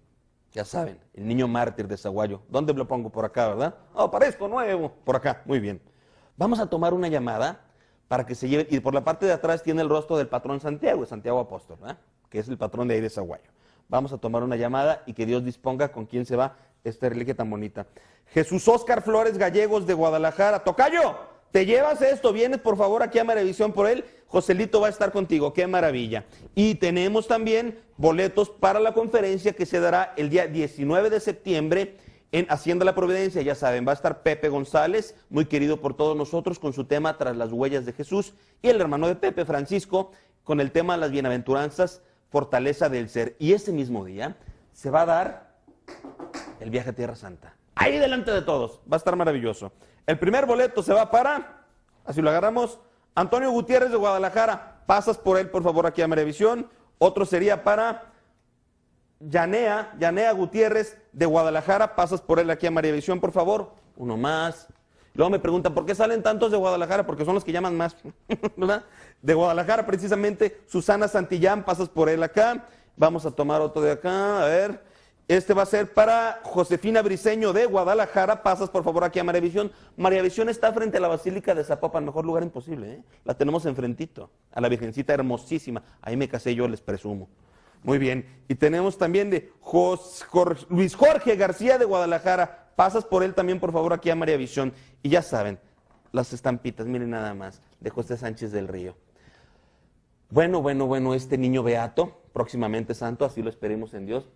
Ya saben, el niño mártir de Zaguayo. ¿Dónde lo pongo? Por acá, ¿verdad? Oh, parezco nuevo. Por acá, muy bien. Vamos a tomar una llamada para que se lleven, y por la parte de atrás tiene el rostro del patrón Santiago, de Santiago Apóstol, ¿verdad? Que es el patrón de ahí de Zaguayo. Vamos a tomar una llamada y que Dios disponga con quién se va esta reliquia tan bonita. Jesús Óscar Flores Gallegos de Guadalajara. Tocayo, te llevas esto, vienes por favor aquí a Maravisión por él. Joselito va a estar contigo, qué maravilla. Y tenemos también boletos para la conferencia que se dará el día 19 de septiembre en Hacienda La Providencia. Ya saben, va a estar Pepe González, muy querido por todos nosotros, con su tema Tras las huellas de Jesús, y el hermano de Pepe, Francisco, con el tema Las bienaventuranzas, fortaleza del ser. Y ese mismo día se va a dar el viaje a Tierra Santa. Ahí delante de todos, va a estar maravilloso. El primer boleto se va para, así lo agarramos, Antonio Gutiérrez de Guadalajara. Pasas por él, por favor, aquí a Maravisión. Otro sería para Yanea Gutiérrez de Guadalajara. Pasas por él aquí a Maravisión, por favor. Uno más. Luego me preguntan, ¿por qué salen tantos de Guadalajara? Porque son los que llaman más, ¿verdad? De Guadalajara, precisamente, Susana Santillán, pasas por él acá. Vamos a tomar otro de acá, a ver. Este va a ser para Josefina Briceño de Guadalajara. Pasas, por favor, aquí a Maravisión. Maravisión está frente a la Basílica de Zapopan, mejor lugar imposible, ¿eh? La tenemos enfrentito, a la Virgencita hermosísima. Ahí me casé yo, les presumo. Muy bien. Y tenemos también de Luis Jorge García de Guadalajara. Pasas por él también, por favor, aquí a Maravisión. Y ya saben, las estampitas, miren nada más, de José Sánchez del Río. Bueno, este niño beato, próximamente santo, así lo esperemos en Dios,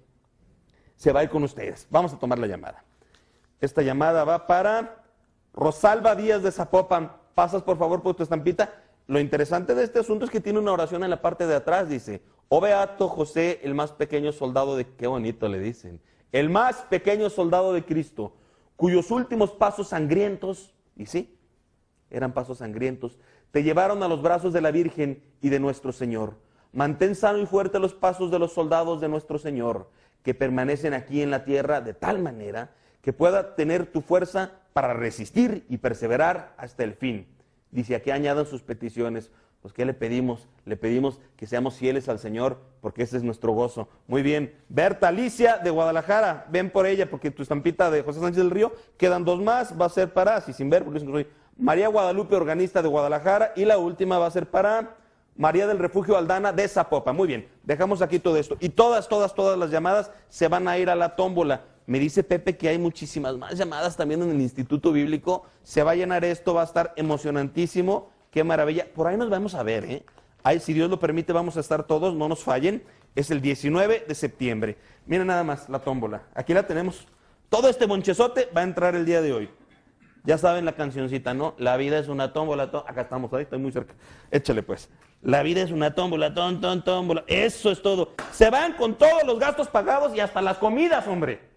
se va a ir con ustedes. Vamos a tomar la llamada. Esta llamada va para Rosalba Díaz de Zapopan. Pasas, por favor, por tu estampita. Lo interesante de este asunto es que tiene una oración en la parte de atrás. Dice, oh beato José, el más pequeño soldado de... Qué bonito le dicen. El más pequeño soldado de Cristo, cuyos últimos pasos sangrientos, y sí, eran pasos sangrientos, te llevaron a los brazos de la Virgen y de nuestro Señor. Mantén sano y fuerte los pasos de los soldados de nuestro Señor, que permanecen aquí en la tierra de tal manera que pueda tener tu fuerza para resistir y perseverar hasta el fin. Dice, aquí añadan sus peticiones. Pues ¿qué le pedimos? Le pedimos que seamos fieles al Señor, porque ese es nuestro gozo. Muy bien. Berta Alicia de Guadalajara, ven por ella, porque tu estampita de José Sánchez del Río, quedan 2 más, va a ser para, así sin ver, porque soy María Guadalupe, organista de Guadalajara, y la última va a ser para María del Refugio Aldana de Zapopan. Muy bien, dejamos aquí todo esto. Y todas las llamadas se van a ir a la tómbola. Me dice Pepe que hay muchísimas más llamadas también en el Instituto Bíblico. Se va a llenar esto, va a estar emocionantísimo. Qué maravilla. Por ahí nos vamos a ver, ¿eh? Ahí, si Dios lo permite, vamos a estar todos, no nos fallen. Es el 19 de septiembre. Miren nada más la tómbola. Aquí la tenemos. Todo este bonchezote va a entrar el día de hoy. Ya saben la cancioncita, ¿no? La vida es una tómbola. Acá estamos, ahí estoy muy cerca. Échale pues. La vida es una tómbola, tómbola. Eso es todo. Se van con todos los gastos pagados y hasta las comidas, hombre.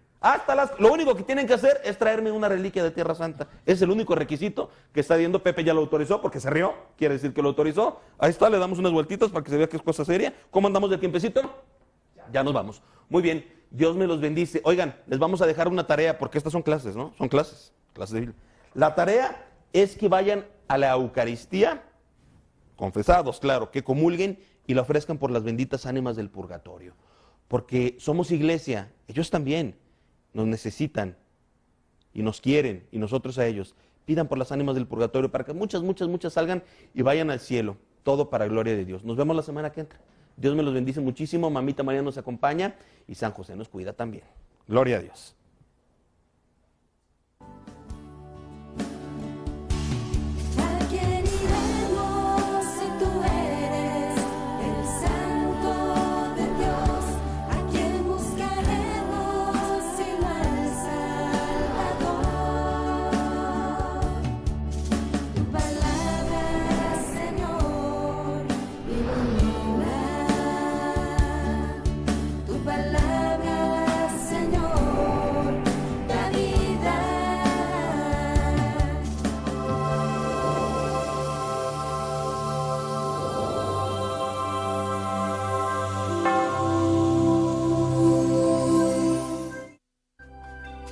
Lo único que tienen que hacer es traerme una reliquia de Tierra Santa. Es el único requisito que está viendo. Pepe ya lo autorizó porque se rió. Quiere decir que lo autorizó. Ahí está, le damos unas vueltitas para que se vea que es cosa seria. ¿Cómo andamos del tiempecito? Ya nos vamos. Muy bien. Dios me los bendice. Oigan, les vamos a dejar una tarea porque estas son clases, ¿no? Son clases de Biblia. La tarea es que vayan a la Eucaristía, confesados, claro, que comulguen y la ofrezcan por las benditas ánimas del purgatorio. Porque somos iglesia, ellos también nos necesitan y nos quieren, y nosotros a ellos. Pidan por las ánimas del purgatorio para que muchas salgan y vayan al cielo. Todo para gloria de Dios. Nos vemos la semana que entra. Dios me los bendice muchísimo. Mamita María nos acompaña y San José nos cuida también. Gloria a Dios.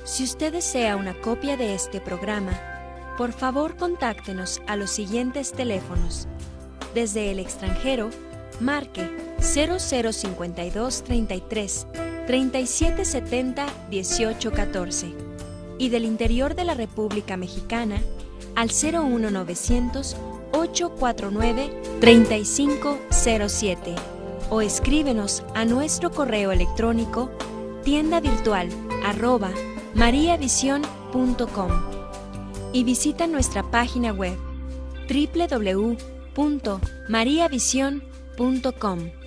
Si usted desea una copia de este programa, por favor contáctenos a los siguientes teléfonos. Desde el extranjero, marque 0052 33 3770 1814 y del interior de la República Mexicana al 01900 849 3507 o escríbenos a nuestro correo electrónico tiendavirtual@mariavision.com y visita nuestra página web www.mariavision.com.